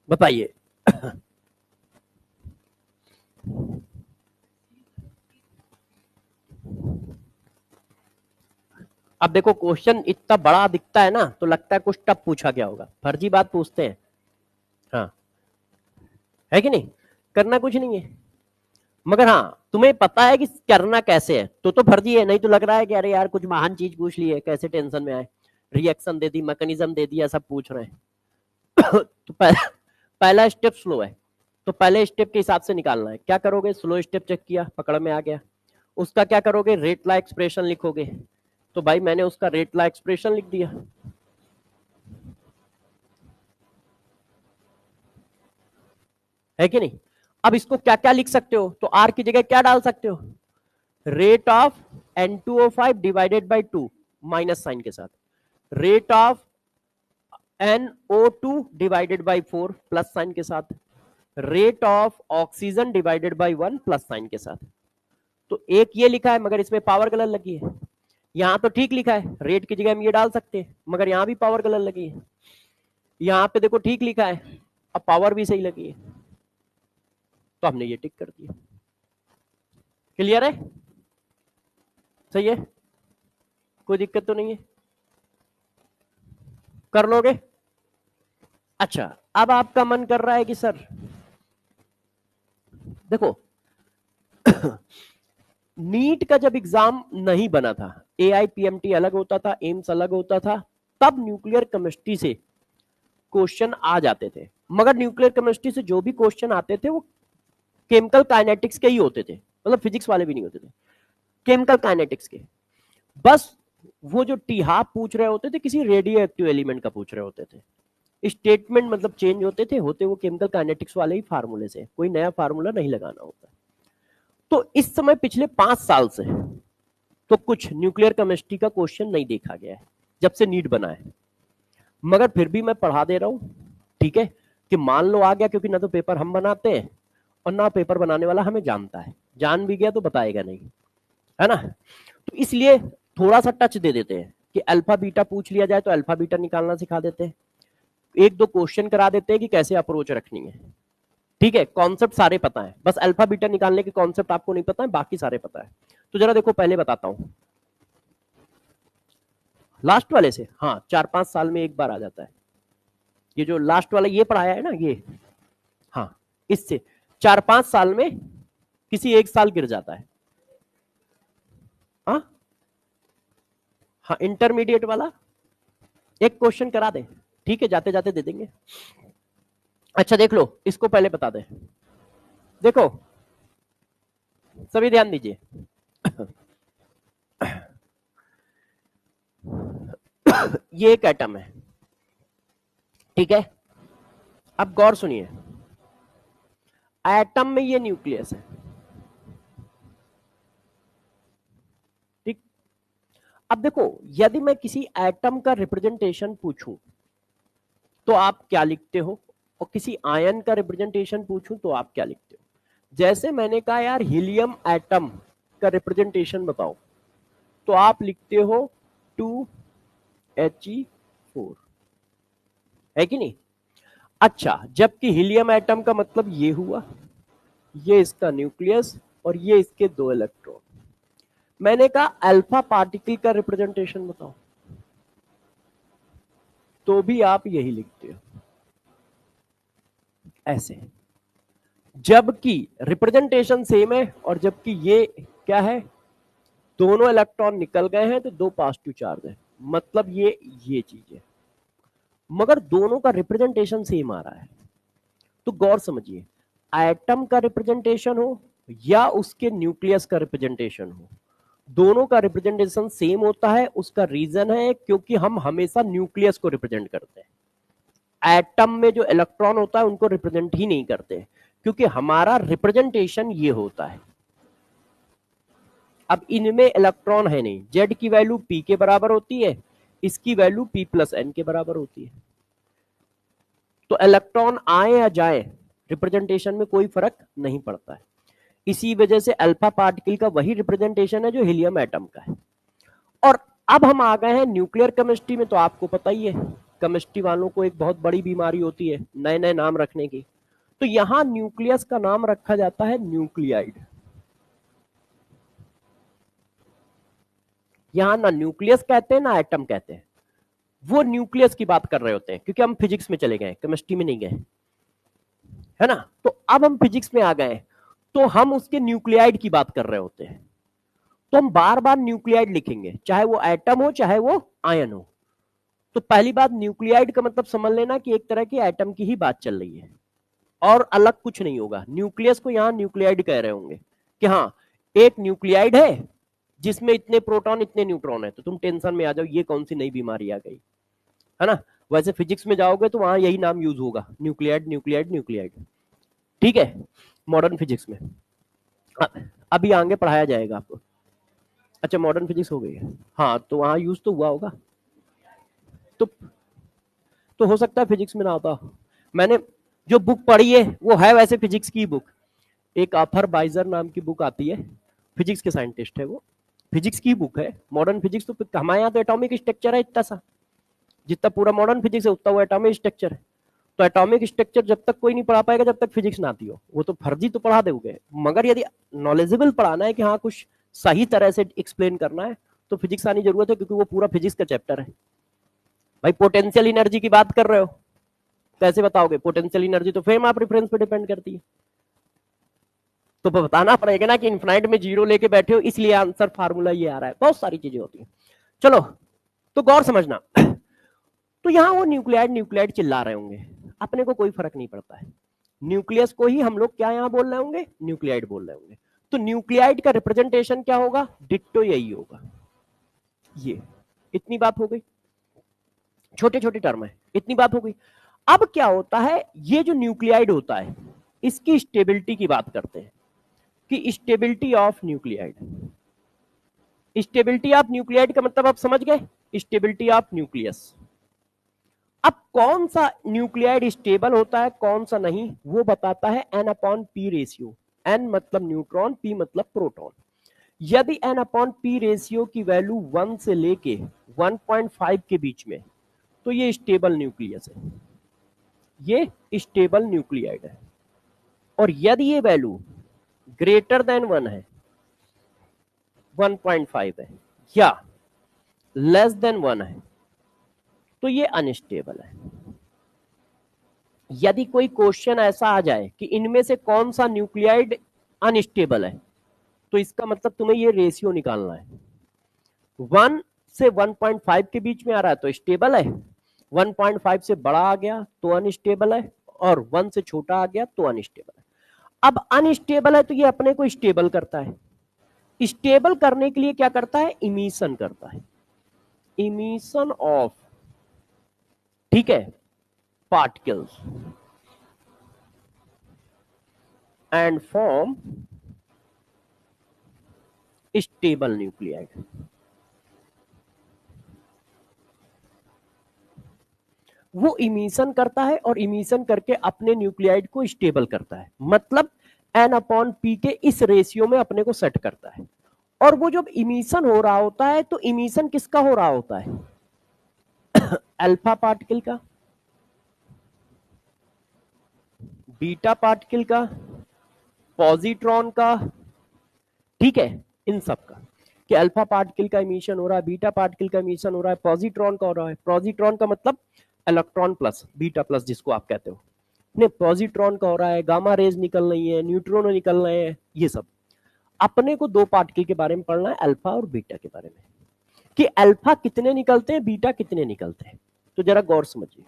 बताइए। अब देखो क्वेश्चन इतना बड़ा दिखता है ना तो लगता है कुछ टफ पूछा गया होगा, फर्जी बात पूछते हैं। हाँ है कि नहीं, करना कुछ नहीं है, मगर हाँ तुम्हें पता है कि करना कैसे है तो फर्जी है। नहीं तो लग रहा है कि अरे यार कुछ महान चीज पूछ ली है, कैसे टेंशन में आए, रिएक्शन दे दी, मैकेनिज्म दे दिया, सब पूछ रहे हैं। तो पहला स्टेप स्लो है, तो पहले स्टेप के हिसाब से निकालना है। क्या करोगे, स्लो स्टेप चेक किया, पकड़ में आ गया, उसका क्या करोगे, रेट ला एक्सप्रेशन लिखोगे। तो भाई मैंने उसका रेट ला एक्सप्रेशन लिख दिया, है कि नहीं। अब इसको क्या क्या लिख सकते हो, तो आर की जगह क्या डाल सकते हो, rate of N2O5 divided by 2 minus sign के साथ, rate of NO2 divided by 4 plus sign के साथ, rate of oxygen divided by 1 plus sign के साथ। तो एक ये लिखा है मगर इसमें पावर गलत लगी है, यहां तो ठीक लिखा है, रेट की जगह हम ये डाल सकते हैं मगर यहां भी पावर गलत लगी है, यहां पे देखो ठीक लिखा है, अब पावर भी सही लगी है, तो हमने ये टिक कर दिया। क्लियर है, सही है, कोई दिक्कत तो नहीं है, कर लोगे। अच्छा अब आपका मन कर रहा है कि सर देखो नीट का जब एग्जाम नहीं बना था, AIPMT अलग होता था, एम्स अलग होता था, तब न्यूक्लियर केमिस्ट्री से क्वेश्चन आ जाते थे, मगर न्यूक्लियर केमिस्ट्री से जो भी क्वेश्चन आते थे वो केमिकल काइनेटिक्स के ही होते थे, मतलब फिजिक्स वाले भी नहीं होते थे, केमिकल काइनेटिक्स के। बस वो जो टी हाफ पूछ रहे होते थे किसी रेडियो एक्टिव एलिमेंट का पूछ रहे होते थे, स्टेटमेंट मतलब चेंज होते वो केमिकल काइनेटिक्स वाले ही फार्मूले से, कोई नया फार्मूला नहीं लगाना होता। तो इस समय पिछले 5 साल से तो कुछ न्यूक्लियर केमिस्ट्री का क्वेश्चन नहीं देखा गया है जब से नीट बना है, मगर फिर भी मैं पढ़ा दे रहा हूं, ठीक है, कि मान लो आ गया, क्योंकि ना तो पेपर हम बनाते हैं और ना पेपर बनाने वाला हमें जानता है, जान भी गया तो बताएगा नहीं, है ना। तो इसलिए थोड़ा सा टच दे देते हैं कि अल्फा बीटा पूछ लिया जाए तो अल्फा बीटा निकालना सिखा देते हैं, एक दो क्वेश्चन करा देते हैं कि कैसे अप्रोच रखनी है, ठीक है। कॉन्सेप्ट सारे पता है, बस अल्फा बीटा निकालने के कॉन्सेप्ट आपको नहीं पता है, बाकी सारे पता है। तो जरा देखो, पहले बताता हूं लास्ट वाले से। हाँ, 4-5 साल में एक बार आ जाता है ये जो लास्ट वाला ये पढ़ाया है ना ये, हाँ, इससे 4-5 साल में किसी एक साल गिर जाता है। हाँ हाँ, इंटरमीडिएट वाला एक क्वेश्चन करा दे, ठीक है, जाते जाते दे देंगे। अच्छा देख लो, इसको पहले बता दे। देखो सभी ध्यान दीजिए। ये एक एटम है, ठीक है। अब गौर सुनिए, एटम में ये न्यूक्लियस है, ठीक। अब देखो, यदि मैं किसी एटम का रिप्रेजेंटेशन पूछूं तो आप क्या लिखते हो, और किसी आयन का रिप्रेजेंटेशन पूछूं तो आप क्या लिखते हो। जैसे मैंने कहा यार हीलियम एटम का रिप्रेजेंटेशन बताओ, तो आप लिखते हो 2He4, है कि नहीं। अच्छा, जबकि हीलियम एटम का मतलब ये हुआ, ये इसका न्यूक्लियस और ये इसके 2 इलेक्ट्रॉन। मैंने कहा अल्फा पार्टिकल का रिप्रेजेंटेशन बताओ, तो भी आप यही लिखते हो ऐसे, जबकि रिप्रेजेंटेशन सेम है, और जबकि ये क्या है, दोनों इलेक्ट्रॉन निकल गए हैं तो 2 पॉजिटिव चार्ज है, मतलब ये चीज है, मगर दोनों का रिप्रेजेंटेशन सेम आ रहा है। तो गौर समझिए, एटम का रिप्रेजेंटेशन हो या उसके न्यूक्लियस का रिप्रेजेंटेशन हो, दोनों का रिप्रेजेंटेशन सेम होता है। उसका रीजन है क्योंकि हम हमेशा न्यूक्लियस को रिप्रेजेंट करते हैं, एटम में जो इलेक्ट्रॉन होता है उनको रिप्रेजेंट ही नहीं करते, क्योंकि हमारा रिप्रेजेंटेशन ये होता है। अब इनमें इलेक्ट्रॉन है नहीं, जेड की वैल्यू पी के बराबर होती है, इसकी वैल्यू पी प्लस एन के बराबर होती है, तो इलेक्ट्रॉन आए या जाए रिप्रेजेंटेशन में कोई फर्क नहीं पड़ता है। इसी वजह से अल्फा पार्टिकल का वही रिप्रेजेंटेशन है जो हीलियम एटम का है। और अब हम आ गए हैं न्यूक्लियर केमिस्ट्री में, तो आपको पता ही है केमिस्ट्री वालों को एक बहुत बड़ी बीमारी होती है नए नए नाम रखने की। तो यहां न्यूक्लियस का नाम रखा जाता है न्यूक्लियाइड। यहां ना न्यूक्लियस कहते हैं ना एटम कहते हैं, वो न्यूक्लियस की बात कर रहे होते हैं, क्योंकि हम फिजिक्स में चले गए, केमिस्ट्री में नहीं गए, है ना। तो अब हम फिजिक्स में आ गए, तो हम उसके न्यूक्लियाइड की बात कर रहे होते हैं, तो हम बार बार न्यूक्लियाइड लिखेंगे, चाहे वो एटम हो चाहे वो आयन हो। तो पहली बात, न्यूक्लियाइड का मतलब समझ लेना कि एक तरह की एटम की ही बात चल रही है, और अलग कुछ नहीं होगा। न्यूक्लियस को यहां न्यूक्लियाइड कह रहे होंगे कि हाँ एक न्यूक्लियाइड है जिसमें इतने प्रोटॉन इतने न्यूट्रॉन है, तो तुम टेंशन में आ जाओ, ये कौन सी नई बीमारी आ गई, है ना। वैसे फिजिक्स में जाओगे तो वहां यही नाम यूज होगा, न्यूक्लियाइड न्यूक्लियाइड न्यूक्लियाइड, ठीक है, मॉडर्न फिजिक्स में। अभी आगे पढ़ाया जाएगा आपको। अच्छा, मॉडर्न फिजिक्स हो गई है, हाँ, तो वहां यूज तो हुआ होगा, तो हो सकता है फिजिक्स में ना आता। मैंने जो बुक पढ़ी है वो है वैसे फिजिक्स की बुक, एक आर्थर बाइजर नाम की बुक आती है, फिजिक्स के साइंटिस्ट है वो, फिजिक्स की बुक है। मॉडर्न फिजिक्स तो हमारे यहाँ तो एटॉमिक स्ट्रक्चर है इतना सा, जितना पूरा मॉडर्न फिजिक्स है उतना वो एटॉमिक स्ट्रक्चर है। तो एटॉमिक स्ट्रक्चर जब तक कोई नहीं पढ़ा पाएगा जब तक फिजिक्स ना आती हो, वो तो फर्जी तो पढ़ा दोगे, मगर यदि नॉलेजेबल पढ़ाना है कि हाँ कुछ सही तरह से एक्सप्लेन करना है तो फिजिक्स आनी जरूरत है, क्योंकि वो पूरा फिजिक्स का चैप्टर है। भाई पोटेंशियल एनर्जी की बात कर रहे हो, कैसे बताओगे पोटेंशियल एनर्जी, तो फ्रेम ऑफ रेफरेंस पे डिपेंड करती है, तो बताना पड़ेगा ना कि इनफाइनाइट में जीरो लेके बैठे हो इसलिए आंसर फार्मूला ये आ रहा है, बहुत सारी चीजें होती है। चलो, तो गौर समझना, तो यहां वो न्यूक्लियाइड न्यूक्लियाइड चिल्ला रहे होंगे, अपने को कोई फर्क नहीं पड़ता है, न्यूक्लियस को ही हम लोग क्या यहां बोल रहे होंगे, न्यूक्लियाइड बोल रहे होंगे। तो न्यूक्लियाइड का रिप्रेजेंटेशन क्या होगा, डिट्टो यही होगा। ये इतनी बात हो गई, छोटे छोटे टर्म है, इतनी बात हो गई। अब क्या होता है, ये जो न्यूक्लियाइड होता है इसकी स्टेबिलिटी की बात करते हैं कि stability of nuclide. Stability of nuclide का मतलब आप समझ गए, स्टेबिलिटी ऑफ न्यूक्लियस। अब कौन सा न्यूक्लियाइड स्टेबल होता है कौन सा नहीं, वो बताता है N/P रेशियो। N मतलब न्यूट्रॉन, P मतलब प्रोटॉन। यदि N/P रेशियो की वैल्यू 1 से लेके 1.5 के बीच में, तो ये स्टेबल न्यूक्लियस है। ये स्टेबल न्यूक्लियाइड है। और यदि ये वैल्यू ग्रेटर देन 1 है, 1.5 है, या लेस देन 1 है, तो ये अनस्टेबल है। यदि कोई क्वेश्चन ऐसा आ जाए कि इनमें से कौन सा न्यूक्लियाइड अनस्टेबल है, तो इसका मतलब तुम्हें ये रेशियो निकालना है। 1 से 1.5 के बीच में आ रहा है तो स्टेबल है, 1.5 से बड़ा आ गया तो अनस्टेबल है, और 1 से छोटा आ गया तो अनस्टेबल है। अब अनस्टेबल है तो ये अपने को स्टेबल करता है। स्टेबल करने के लिए क्या करता है? इमिशन करता है, इमिशन ऑफ, ठीक है, particles and form stable nuclide. वो इमिशन करता है और इमिशन करके अपने न्यूक्लियाइड को स्टेबल करता है, मतलब N/P के इस रेशियो में अपने को सेट करता है। और वो जब इमिशन हो रहा होता है तो इमिशन किसका हो रहा होता है? अल्फा पार्टिकल का, बीटा पार्टिकल का, पॉजिट्रॉन का, ठीक है, इन सब का। कि अल्फा पार्टिकल का इमिशन हो रहा है, बीटा पार्टिकल का इमिशन हो रहा है, पॉजिट्रॉन का हो रहा है। पॉजिट्रॉन का मतलब इलेक्ट्रॉन प्लस, बीटा प्लस जिसको आप कहते हो, ने पॉजिट्रॉन का हो रहा है, गामा रेज निकल रही है, न्यूट्रॉन निकल रहे हैं, ये सब। अपने को दो पार्टिकल के बारे में पढ़ना है, अल्फा और बीटा के बारे में, कि अल्फा कितने निकलते हैं, बीटा कितने निकलते हैं। तो जरा गौर समझिए,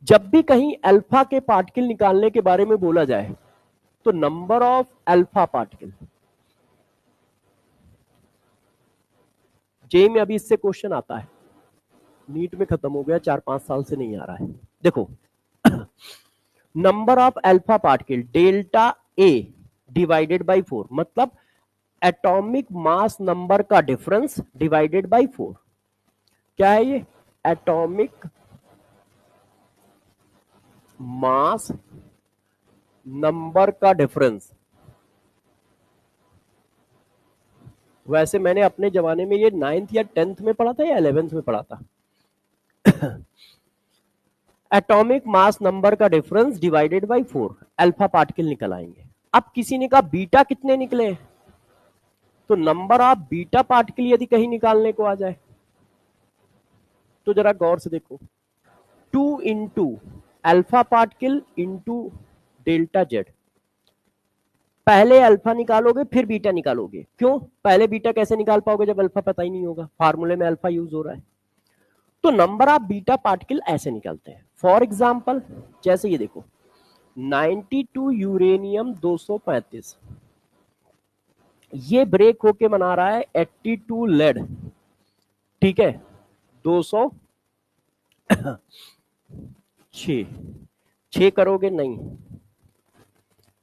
जब भी कहीं अल्फा के पार्टिकल निकालने के बारे में बोला जाए तो नंबर ऑफ अल्फा पार्टिकल, जे में अभी इससे क्वेश्चन आता है, नीट में खत्म हो गया, 4-5 साल से नहीं आ रहा है। देखो, number of alpha particle delta A divided by 4, मतलब एटॉमिक मास नंबर का डिफरेंस डिवाइडेड बाई 4। क्या है ये? एटॉमिक मास नंबर का डिफरेंस। वैसे मैंने अपने जमाने में ये 9th या 10th में पढ़ा था या 11th में पढ़ा था। एटॉमिक मास नंबर का difference divided by 4, alpha particle निकल आएंगे। अब किसी ने कहा बीटा कितने निकले, तो नंबर ऑफ बीटा पार्टिकल यदि कहीं निकालने को आ जाए तो जरा गौर से देखो, 2 into alpha particle into delta Z. पहले अल्फा निकालोगे फिर बीटा निकालोगे, क्यों? पहले बीटा कैसे निकाल पाओगे जब अल्फा पता ही नहीं होगा, फार्मूले में अल्फा यूज हो रहा है। तो नंबर ऑफ बीटा पार्टिकल ऐसे निकलते हैं। फॉर एग्जाम्पल, जैसे ये देखो, 92 यूरेनियम 235, ये ब्रेक होके बना रहा है 82 लेड, ठीक है, 206। 6 करोगे नहीं,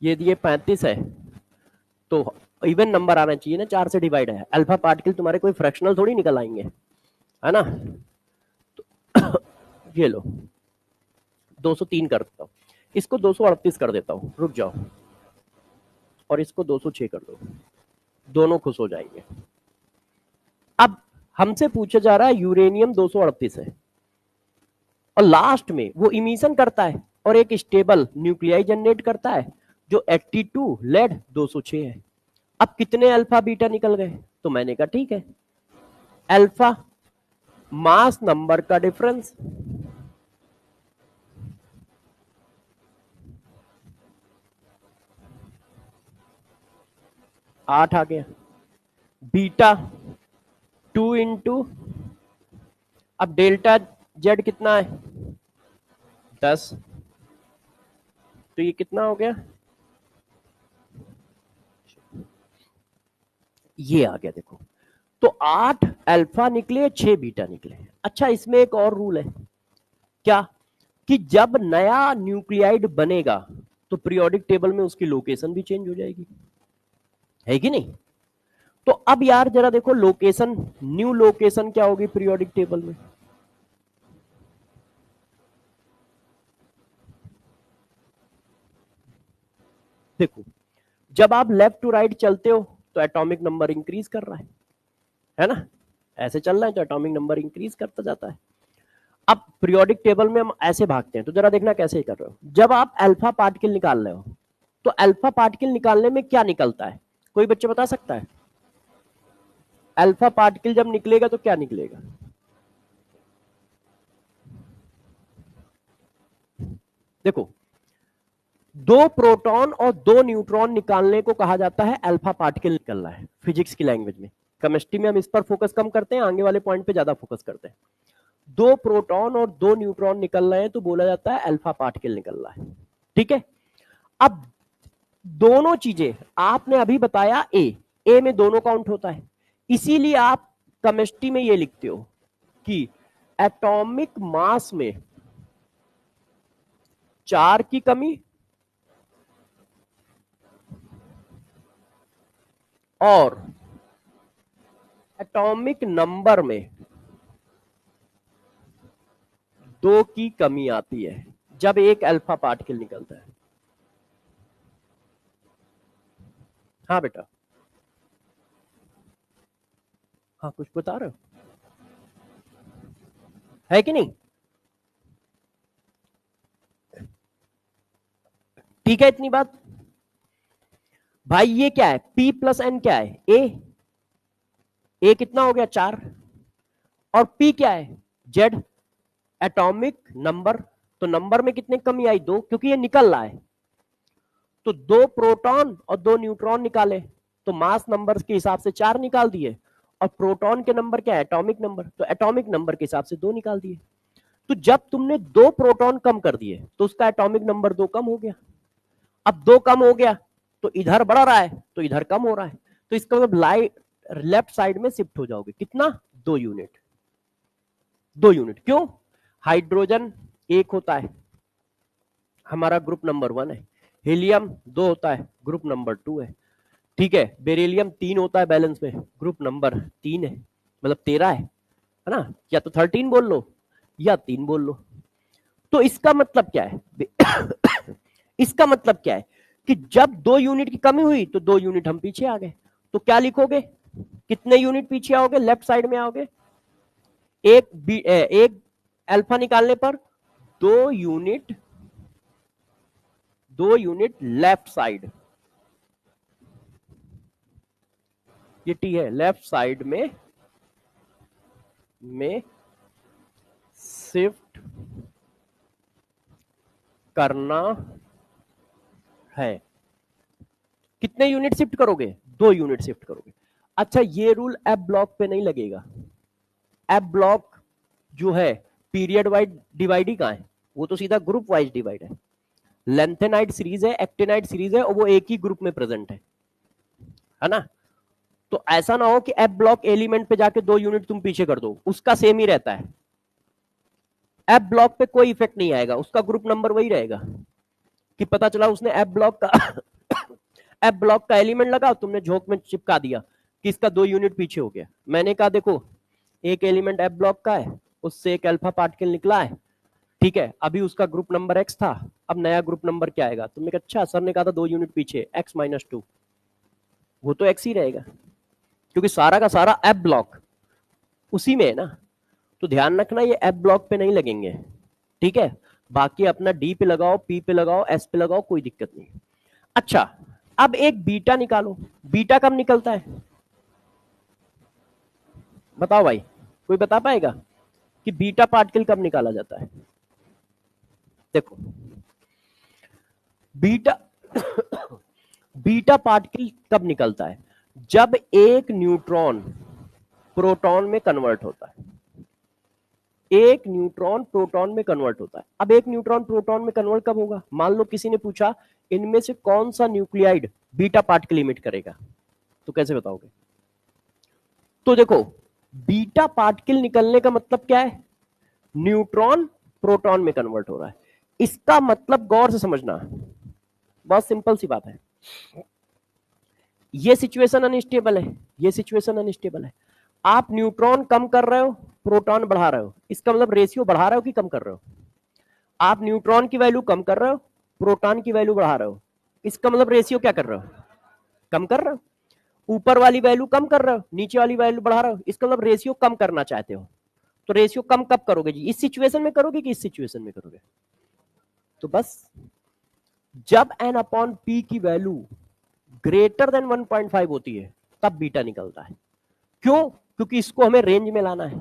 यदि ये 35 है तो इवन नंबर आना चाहिए ना, 4 से डिवाइड है। अल्फा पार्टिकल तुम्हारे कोई फ्रैक्शनल थोड़ी निकल आएंगे, है ना। तो ये लो, 203 कर देता हूँ, इसको 238 कर देता हूँ, रुक जाओ, और इसको 206 कर दो, दोनों खुश हो जाएंगे। अब हमसे पूछा जा रहा है यूरेनियम 238 है, और लास्ट में वो इमिशन करता है और एक स्टेबल न्यूक्लियाई जनरेट करता है जो 82 लेड 206 है। अब कितने अल्फा बीटा निकल गए? तो मैंने कहा ठीक है, अल्फा मास नंबर का डिफरेंस, आठ आ गया, बीटा 2 इंटू, अब डेल्टा जेड कितना है, 10, तो ये कितना हो गया, ये आ गया। देखो, तो 8 अल्फा निकले, 6 बीटा निकले। अच्छा, इसमें एक और रूल है, क्या? कि जब नया न्यूक्लियाइड बनेगा तो पीरियोडिक टेबल में उसकी लोकेशन भी चेंज हो जाएगी, है कि नहीं? तो अब यार जरा देखो, लोकेशन, न्यू लोकेशन क्या होगी पीरियोडिक टेबल में? देखो, जब आप लेफ्ट टू राइट चलते हो तो एटॉमिक नंबर इंक्रीज कर रहा है ना, ऐसे चल रहा है तो एटॉमिक नंबर इंक्रीज करता जाता है। अब पीरियोडिक टेबल में हम ऐसे भागते हैं, तो जरा देखना कैसे कर रहे हो। जब आप अल्फा पार्टिकल निकाल रहे हो तो अल्फा पार्टिकल निकालने में क्या निकलता है, कोई बच्चे बता सकता है? अल्फा पार्टिकल जब निकलेगा तो क्या निकलेगा? देखो, 2 प्रोटॉन और 2 न्यूट्रॉन निकालने को कहा जाता है अल्फा पार्टिकल निकलना है फिजिक्स की लैंग्वेज में। केमिस्ट्री में हम इस पर फोकस कम करते हैं, आगे वाले पॉइंट पे ज्यादा फोकस करते हैं। 2 प्रोटॉन और 2 न्यूट्रॉन निकल रहे हैं तो बोला जाता है अल्फा पार्टिकल निकल रहा है। ठीक है, अब दोनों चीजें आपने अभी बताया, ए में दोनों काउंट होता है, इसीलिए आप केमिस्ट्री में ये लिखते हो कि एटॉमिक मास में 4 की कमी और एटॉमिक नंबर में 2 की कमी आती है जब एक अल्फा पार्टिकल निकलता है। हाँ बेटा, हाँ कुछ बता रहे हो, है कि नहीं? ठीक है, इतनी बात। भाई ये क्या है, P प्लस एन क्या है, ए कितना हो गया 4, और P क्या है, Z एटॉमिक नंबर, तो नंबर में कितने कमी आई 2, क्योंकि ये निकल रहा है। तो 2 प्रोटॉन और 2 न्यूट्रॉन निकाले तो मास नंबर के हिसाब से 4 निकाल दिए, और प्रोटॉन के नंबर क्या है, एटॉमिक नंबर, तो एटॉमिक नंबर के हिसाब से 2 निकाल दिए। तो जब तुमने 2 प्रोटॉन कम कर दिए तो उसका एटॉमिक नंबर 2 कम हो गया। अब 2 कम हो गया तो इधर बढ़ रहा है तो इधर कम हो रहा है, तो इसका मतलब लेफ्ट साइड में शिफ्ट हो जाओगे, कितना, 2 यूनिट। 2 यूनिट क्यों, हाइड्रोजन 1 होता है, हमारा ग्रुप नंबर 1 है, हीलियम 2 होता है, ग्रुप नंबर 2 है, ठीक है, बेरिलियम 3 होता है बैलेंस में, ग्रुप नंबर 3 है, मतलब 13 है ना, या तो 13 बोल लो या 3 बोल लो। तो इसका मतलब क्या है इसका मतलब क्या है कि जब 2 यूनिट की कमी हुई तो 2 यूनिट हम पीछे आ गए। तो क्या लिखोगे, कितने यूनिट पीछे आओगे, लेफ्ट साइड में आओगे, एक अल्फा निकालने पर 2 यूनिट, 2 यूनिट लेफ्ट साइड, ये टी है, लेफ्ट साइड में शिफ्ट करना है। कितने यूनिट शिफ्ट करोगे, 2 यूनिट शिफ्ट करोगे। अच्छा, ये रूल एफ ब्लॉक पे नहीं लगेगा, एफ ब्लॉक जो है पीरियड वाइज डिवाइड ही कहां है, वो तो सीधा ग्रुप वाइज डिवाइड है। लेंथेनाइड सीरीज है, एक्टिनाइड सीरीज है, और वो एक ही ग्रुप में प्रेजेंट है ना। तो ऐसा ना हो कि एफ ब्लॉक एलिमेंट पे जाके 2 यूनिट तुम पीछे कर दो, उसका सेम ही रहता है, एफ ब्लॉक पे कोई इफेक्ट नहीं आएगा, उसका ग्रुप नंबर वही रहेगा, कि पता चला उसने एफ ब्लॉक का एफ ब्लॉक का एलिमेंट लगा, तुमने झोंक में चिपका दिया कि इसका 2 यूनिट पीछे हो गया। मैंने कहा देखो, एक एलिमेंट एफ ब्लॉक का है, उससे एक अल्फा पार्टिकल निकला है, ठीक है, अभी उसका ग्रुप नंबर एक्स था, अब नया ग्रुप नंबर क्या आएगा, तुमने कहा अच्छा सर ने कहा था 2 यूनिट पीछे, x-2, वो तो एक्स ही रहेगा, क्योंकि सारा का सारा एफ ब्लॉक उसी में है ना। तो ध्यान रखना ये एफ ब्लॉक पे नहीं लगेंगे, ठीक है, बाकी अपना डी पे लगाओ, पी पे लगाओ, एस पे लगाओ, कोई दिक्कत नहीं। अच्छा, अब एक बीटा निकालो, बीटा कब निकलता है, बताओ भाई, कोई बता पाएगा कि बीटा पार्टिकल कब निकाला जाता है? देखो, बीटा बीटा पार्टिकल कब निकलता है, जब एक न्यूट्रॉन प्रोटॉन में कन्वर्ट होता है, एक न्यूट्रॉन प्रोटॉन में कन्वर्ट होता है। अब एक न्यूट्रॉन प्रोटॉन में कन्वर्ट कब होगा, मान लो किसी ने पूछा इनमें से कौन सा न्यूक्लियाइड बीटा पार्टिकल इमिट करेगा, तो कैसे बताओगे? तो देखो, बीटा पार्टिकल निकलने का मतलब क्या है, न्यूट्रॉन प्रोटॉन में कन्वर्ट हो रहा है, इसका मतलब गौर से समझना, बहुत सिंपल सी बात है, ये सिचुएशन अनस्टेबल है, ये सिचुएशन अनस्टेबल है, आप न्यूट्रॉन कम कर रहे हो, प्रोटॉन बढ़ा रहे हो, इसका मतलब रेशियो बढ़ा रहे हो कि कम कर रहे हो, आप न्यूट्रॉन की वैल्यू कम कर रहे हो, प्रोटॉन की वैल्यू बढ़ा रहे हो, इसका मतलब रेशियो क्या कर रहे हो, कम कर रहे हो, ऊपर वाली वैल्यू कम कर रहे हो, नीचे वाली वैल्यू बढ़ा रहे हो, इसका मतलब रेशियो कम करना चाहते हो, तो रेशियो कम कब करोगे जी? इस सिचुएशन में करोगे कि इस सिचुएशन में करोगे? तो बस जब n अपॉन p की वैल्यू ग्रेटर देन 1.5 होती है तब बीटा निकलता है। क्यों? क्योंकि इसको हमें रेंज में लाना है।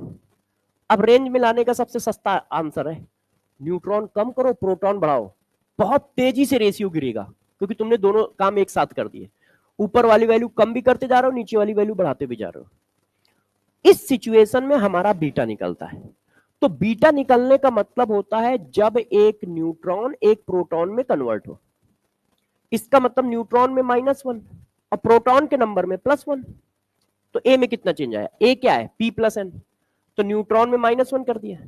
अब रेंज में लाने का सबसे सस्ता आंसर है न्यूट्रॉन कम करो प्रोटॉन बढ़ाओ, बहुत तेजी से रेशियो गिरेगा क्योंकि तुमने दोनों काम एक साथ कर दिए। ऊपर वाली वैल्यू कम भी करते जा रहे हो, नीचे वाली वैल्यू बढ़ाते भी जा रहे हो। इस सिचुएशन में हमारा बीटा निकलता है। तो बीटा निकलने का मतलब होता है जब एक न्यूट्रॉन एक प्रोटॉन में कन्वर्ट हो। इसका मतलब न्यूट्रॉन में -1 और प्रोटॉन के नंबर में +1। तो ए में कितना चेंज आया? ए क्या है? p + n। तो न्यूट्रॉन में -1 कर दिया,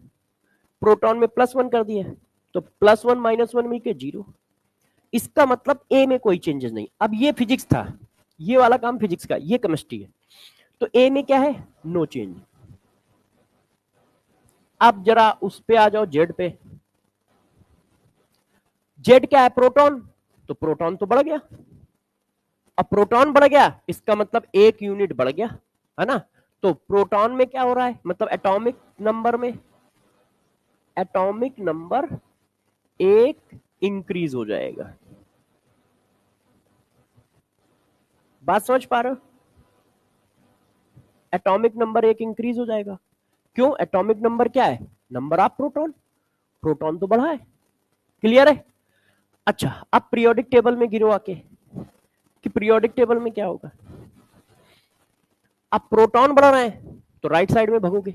प्रोटॉन में +1 कर दिया, तो +1 - 1 मिलके 0। इसका मतलब ए में कोई चेंजेस नहीं। अब ये फिजिक्स था, ये वाला काम फिजिक्स का, ये केमिस्ट्री है। तो ए में क्या है? No change. अब जरा उस पे आ जाओ, जेड पे। जेड क्या है? प्रोटॉन। तो प्रोटॉन तो बढ़ गया। अब प्रोटॉन बढ़ गया इसका मतलब 1 यूनिट बढ़ गया, है ना? तो प्रोटॉन में क्या हो रहा है? मतलब एटॉमिक नंबर 1 इंक्रीज हो जाएगा। बात समझ पा रहे हो? एटॉमिक नंबर 1 इंक्रीज हो जाएगा। क्यों? एटॉमिक नंबर क्या है? Number of proton. प्रोटॉन तो बढ़ा है। क्लियर है? अच्छा, अब पीरियोडिक टेबल में गिरो आके कि पीरियोडिक टेबल में क्या होगा। अब प्रोटॉन बढ़ रहे हैं तो राइट साइड में भगोगे।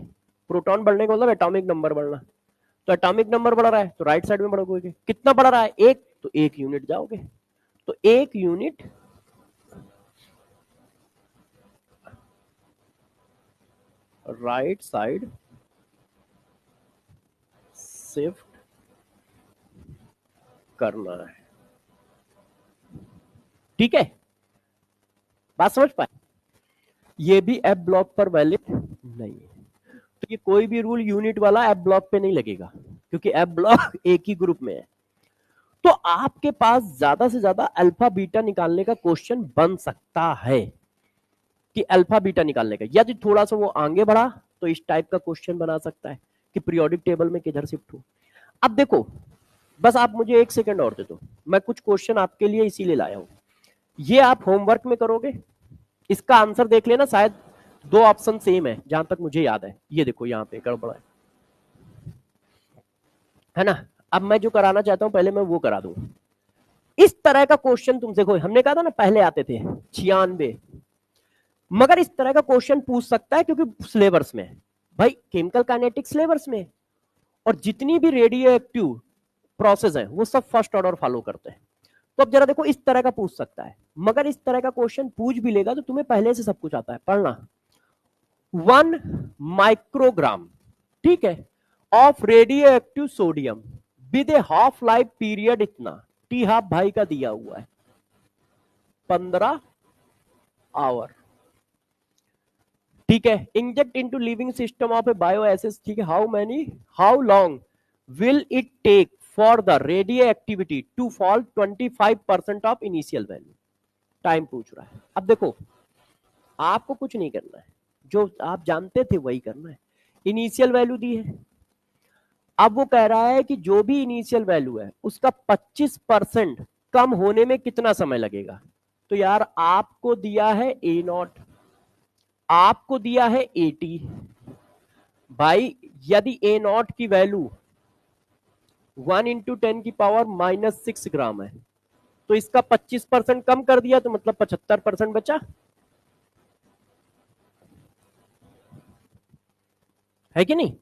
प्रोटॉन बढ़ने का मतलब एटॉमिक नंबर बढ़ना। तो एटॉमिक नंबर बढ़ रहा है तो राइट साइड में बढ़ोगे। कितना बढ़ रहा है? 1, तो 1 यूनिट जाओगे। तो 1 यूनिट राइट साइड शिफ्ट करना है। ठीक है, बात समझ पाए? ये भी एफ ब्लॉक पर वैलिड नहीं है। तो ये कोई भी रूल यूनिट वाला एफ ब्लॉक पे नहीं लगेगा क्योंकि एफ ब्लॉक एक ही ग्रुप में है। तो आपके पास ज्यादा से ज्यादा अल्फा बीटा निकालने का क्वेश्चन बन सकता है कि अल्फा बीटा निकालने का, यदि थोड़ा सा वो आगे बढ़ा तो इस टाइप का क्वेश्चन बना सकता है कि पीरियोडिक टेबल में किधर शिफ्ट हो। अब देखो, बस आप मुझे 1 सेकंड और दे दो, मैं कुछ क्वेश्चन आपके लिए इसीलिए लाया हूं। ये आप होमवर्क में करोगे, इसका आंसर देख लेना, शायद 2 ऑप्शन सेम है जहां तक मुझे याद है। ये देखो यहाँ पे गड़बड़ है ना? अब मैं जो कराना चाहता हूं पहले मैं वो करा दूं। इस तरह का क्वेश्चन तुमसे कोई, हमने कहा था ना पहले आते थे 96, मगर इस तरह का क्वेश्चन पूछ सकता है क्योंकि सिलेबस में है भाई, केमिकल काइनेटिक्स सिलेबस में, और जितनी भी रेडियो एक्टिव प्रोसेस है वो सब फर्स्ट ऑर्डर फॉलो करते हैं। तो अब जरा देखो, इस तरह का पूछ सकता है, मगर इस तरह का क्वेश्चन पूछ भी लेगा तो तुम्हें पहले से सब कुछ आता है। पढ़ना, 1 माइक्रोग्राम, ठीक है, of radioactive sodium with a half life period इतना, टी हाफ भाई का दिया हुआ है 15 आवर, ठीक है, inject into living system of a biosis, ठीक है, how long will it take for the radioactivity to fall 25% of initial value. Time पूछ रहा है। अब देखो, आपको कुछ नहीं करना है, जो आप जानते थे वही करना है। इनिशियल वैल्यू दी है, अब वो कह रहा है कि जो भी इनिशियल वैल्यू है उसका 25% कम होने में कितना समय लगेगा। तो यार आपको दिया है A0, आपको दिया है 80 भाई, यदि A0 की वैल्यू 1 × 10⁻⁻6 ग्राम है तो इसका 25% कम कर दिया तो मतलब 75% बचा है कि नहीं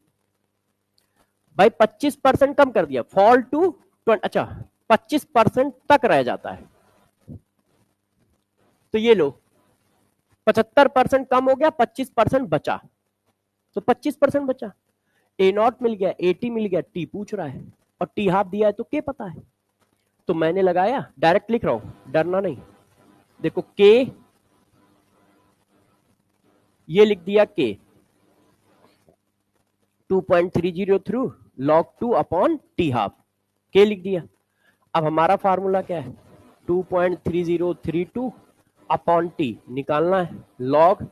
भाई? 25% कम कर दिया, फॉल टू, अच्छा 25% तक रह जाता है। तो ये लो, 75% कम हो गया, 25% बचा, तो 25% बचा। A0 मिल गया, 80 मिल गया, टी पूछ रहा है और टी हाफ दिया है तो के पता है, तो मैंने लगाया, डायरेक्ट लिख रहा हूं, डरना नहीं। देखो के, ये लिख दिया के 2.303 log 2 अपॉन टी हाफ, के लिख दिया। अब हमारा फार्मूला क्या है? 2.3032 अपॉन टी निकालना है, log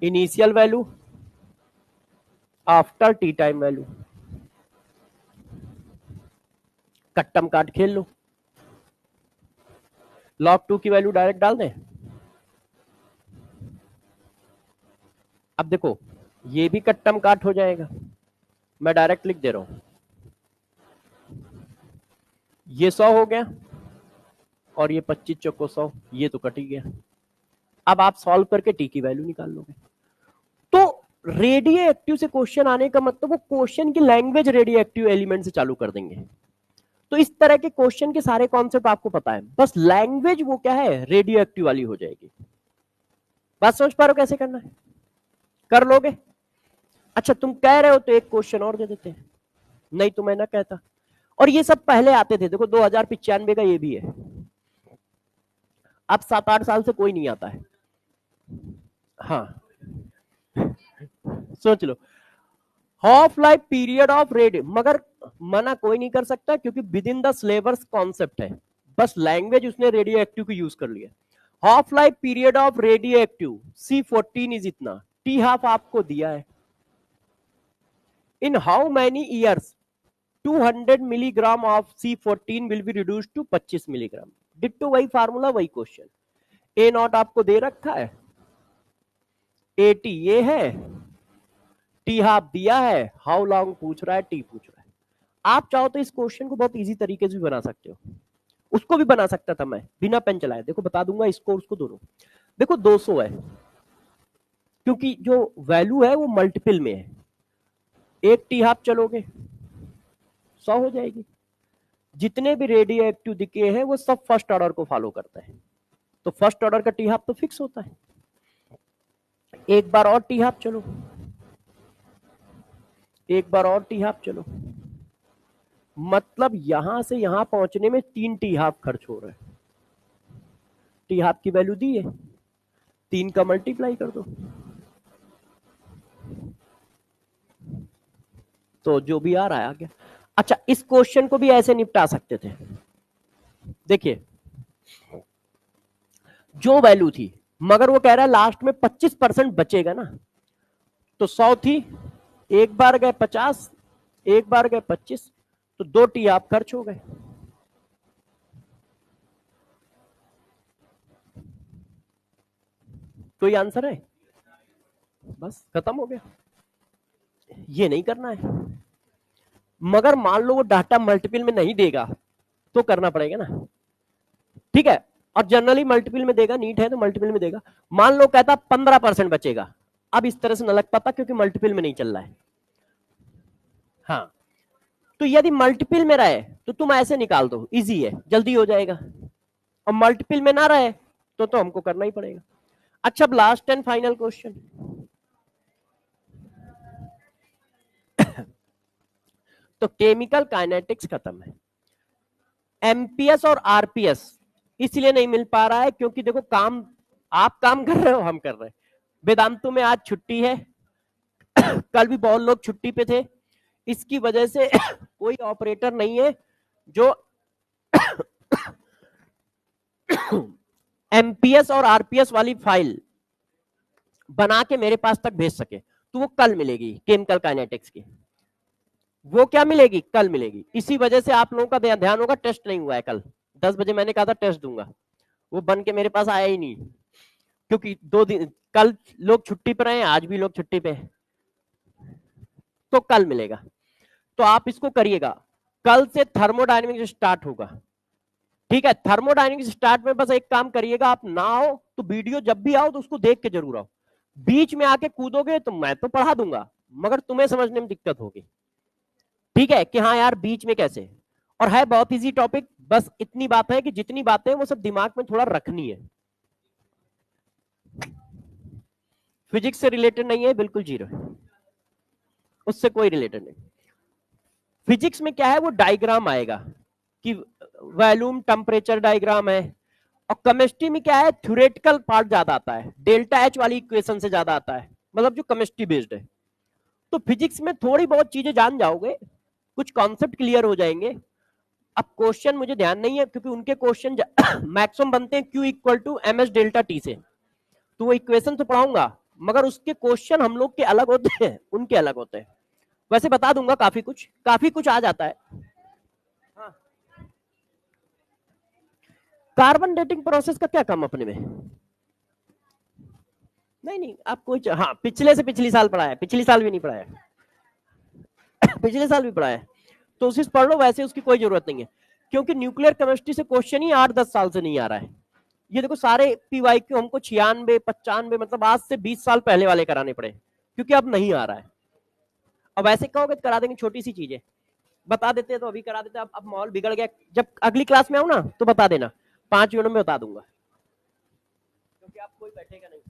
initial value after T time value, कट्टम काट खेल लो, log 2 की वैल्यू डायरेक्ट डाल दें। अब देखो ये भी कट्टम काट हो जाएगा, मैं डायरेक्ट लिख दे रहा हूं, ये 100 हो गया और ये 25 चौको 100, ये तो कट ही गया। अब आप सॉल्व करके टी की वैल्यू निकाल लोगे। तो रेडियो एक्टिव से क्वेश्चन आने का मतलब वो क्वेश्चन की लैंग्वेज रेडियो एक्टिव एलिमेंट से चालू कर देंगे। तो इस तरह के क्वेश्चन के सारे कॉन्सेप्ट आपको पता है, बस लैंग्वेज वो क्या है, रेडियो एक्टिव वाली हो जाएगी। बात समझ पा रहे हो कैसे करना है, कर लोगे? अच्छा तुम कह रहे हो तो एक क्वेश्चन और दे देते हैं, नहीं तो मैं ना कहता। और ये सब पहले आते थे, देखो 2095 का ये भी है, अब 7-8 साल से कोई नहीं आता है। हाँ सोच लो, half life period of radio, मगर मना कोई नहीं कर सकता क्योंकि within the syllabus concept है, बस लैंग्वेज उसने रेडियो एक्टिव को यूज कर लिया। Half life period of radioactive C14 is इतना, टी हाफ आपको दिया है। In how many years 200 milligram of C14 will be reduced to 25 milligram. Ditto वही फार्मूला वही क्वेश्चन, ए नॉट आपको दे रखा है, एटी ये है, टी हाफ दिया है, हाउ लॉन्ग पूछ रहा है, टी पूछ रहा है। आप चाहो तो इस क्वेश्चन को बहुत इजी तरीके से भी बना सकते हो, उसको भी बना सकता था मैं बिना पेन चलाए, देखो बता दूंगा इसको उसको दोनों। देखो 200 है क्योंकि जो वैल्यू है वो मल्टीपल में है, एक टी हाफ चलोगे 100 हो जाएगी। जितने भी रेडियो एक्टिव दिखे हैं वो सब फर्स्ट ऑर्डर को फॉलो करता है, तो फर्स्ट ऑर्डर का टी हाफ तो फिक्स होता है। एक बार और टी हाफ चलो, एक बार और टी हाफ चलो, मतलब यहां से यहां पहुंचने में 3 टी हाफ खर्च हो रहा है। टी हाफ की वैल्यू दी है, 3 का मल्टीप्लाई कर दो, तो जो भी आ रहा है आ गया। अच्छा इस क्वेश्चन को भी ऐसे निपटा सकते थे, देखिए जो वैल्यू थी, मगर वो कह रहा है लास्ट में 25% बचेगा ना, तो 100 थी, एक बार गए 50, एक बार गए 25, तो 2 टी आप खर्च हो गए। कोई आंसर है? बस खत्म हो गया, ये नहीं करना है। मगर मान लो वो डाटा मल्टीपल में नहीं देगा तो करना पड़ेगा ना, ठीक है। और जनरली मल्टीपल में देगा, नीट है तो मल्टीपल में देगा। मान लो कहता 15% बचेगा, अब इस तरह से न लग पाता क्योंकि मल्टीपल में नहीं चल रहा है। हाँ तो यदि मल्टीपल में रहे तो तुम ऐसे निकाल दो, इजी है, जल्दी हो जाएगा। और मल्टीपल में ना रहे तो हमको करना ही पड़ेगा। अच्छा अब लास्ट एंड फाइनल क्वेश्चन, तो केमिकल काइनेटिक्स खत्म है, एमपीएस और आरपीएस इसलिए नहीं मिल पा रहा है क्योंकि देखो काम आप काम कर रहे हो, हम कर रहे हैं। वेदांतु में आज छुट्टी है, कल भी बहुत लोग छुट्टी पे थे, इसकी वजह से कोई ऑपरेटर नहीं है जो एमपीएस और आरपीएस वाली फाइल बना के मेरे पास तक भेज सके, तो वो कल मिलेगी केमिकल काइनेटिक्स की, वो क्या मिलेगी, कल मिलेगी। इसी वजह से आप लोगों का ध्यान होगा टेस्ट नहीं हुआ है कल 10 बजे, मैंने कहा था टेस्ट दूंगा, वो बन के मेरे पास आया ही नहीं, क्योंकि 2 दिन कल लोग छुट्टी पर हैं, आज भी लोग छुट्टी पे हैं, तो कल मिलेगा। तो आप इसको करिएगा, कल से थर्मोडायनेमिक्स स्टार्ट होगा, ठीक है। थर्मोडायनेमिक्स स्टार्ट में बस एक काम करिएगा, आप ना आओ तो वीडियो जब भी आओ तो उसको देख के जरूर आओ, बीच में आके कूदोगे तो मैं तो पढ़ा दूंगा मगर तुम्हें समझने में दिक्कत होगी, ठीक है, कि हाँ यार बीच में कैसे। और है बहुत इजी टॉपिक, बस इतनी बात है कि जितनी बातें वो सब दिमाग में थोड़ा रखनी है। फिजिक्स से रिलेटेड नहीं है, बिल्कुल जीरो, उससे कोई रिलेटेड नहीं। फिजिक्स में क्या है, वो डायग्राम आएगा कि वॉल्यूम टेम्परेचर डायग्राम है, और केमिस्ट्री में क्या है, थ्योरेटिकल पार्ट ज्यादा आता है, डेल्टा एच वाली इक्वेशन से ज्यादा आता है, मतलब जो केमिस्ट्री बेस्ड है। तो फिजिक्स में थोड़ी बहुत चीजें जान जाओगे, कुछ कॉन्सेप्ट क्लियर हो जाएंगे। अब क्वेश्चन मुझे ध्यान नहीं है क्योंकि उनके क्वेश्चन मैक्सिमम बनते हैं Q equal to MS delta T से, तो वो इक्वेशन तो पढ़ाऊंगा मगर उसके क्वेश्चन हम लोग के अलग होते हैं, उनके अलग होते हैं। वैसे बता दूंगा, काफी कुछ आ जाता है। हाँ। कार्बन डेटिंग प्रोसेस का क्या काम अपने में? नहीं आप कोई, हाँ पिछले से पिछली साल पढ़ा है, पिछली साल भी नहीं पढ़ा है पिछले साल भी पढ़ा है तो उसी से पढ़ लो, वैसे उसकी कोई जरूरत नहीं है, क्योंकि न्यूक्लियर केमिस्ट्री से क्वेश्चन ही 8-10 साल से नहीं आ रहा है। ये देखो सारे पीवाई के हमको 96-95, मतलब आज से 20 साल पहले वाले कराने पड़े, क्योंकि अब नहीं आ रहा है। अब ऐसे कहोगे तो करा देंगे, छोटी सी चीजें बता देते हैं तो अभी करा देते हैं। अब माहौल बिगड़ गया, जब अगली क्लास में आऊँ ना तो बता देना, 5 मिनट में बता दूंगा, क्योंकि आप कोई बैठेगा नहीं।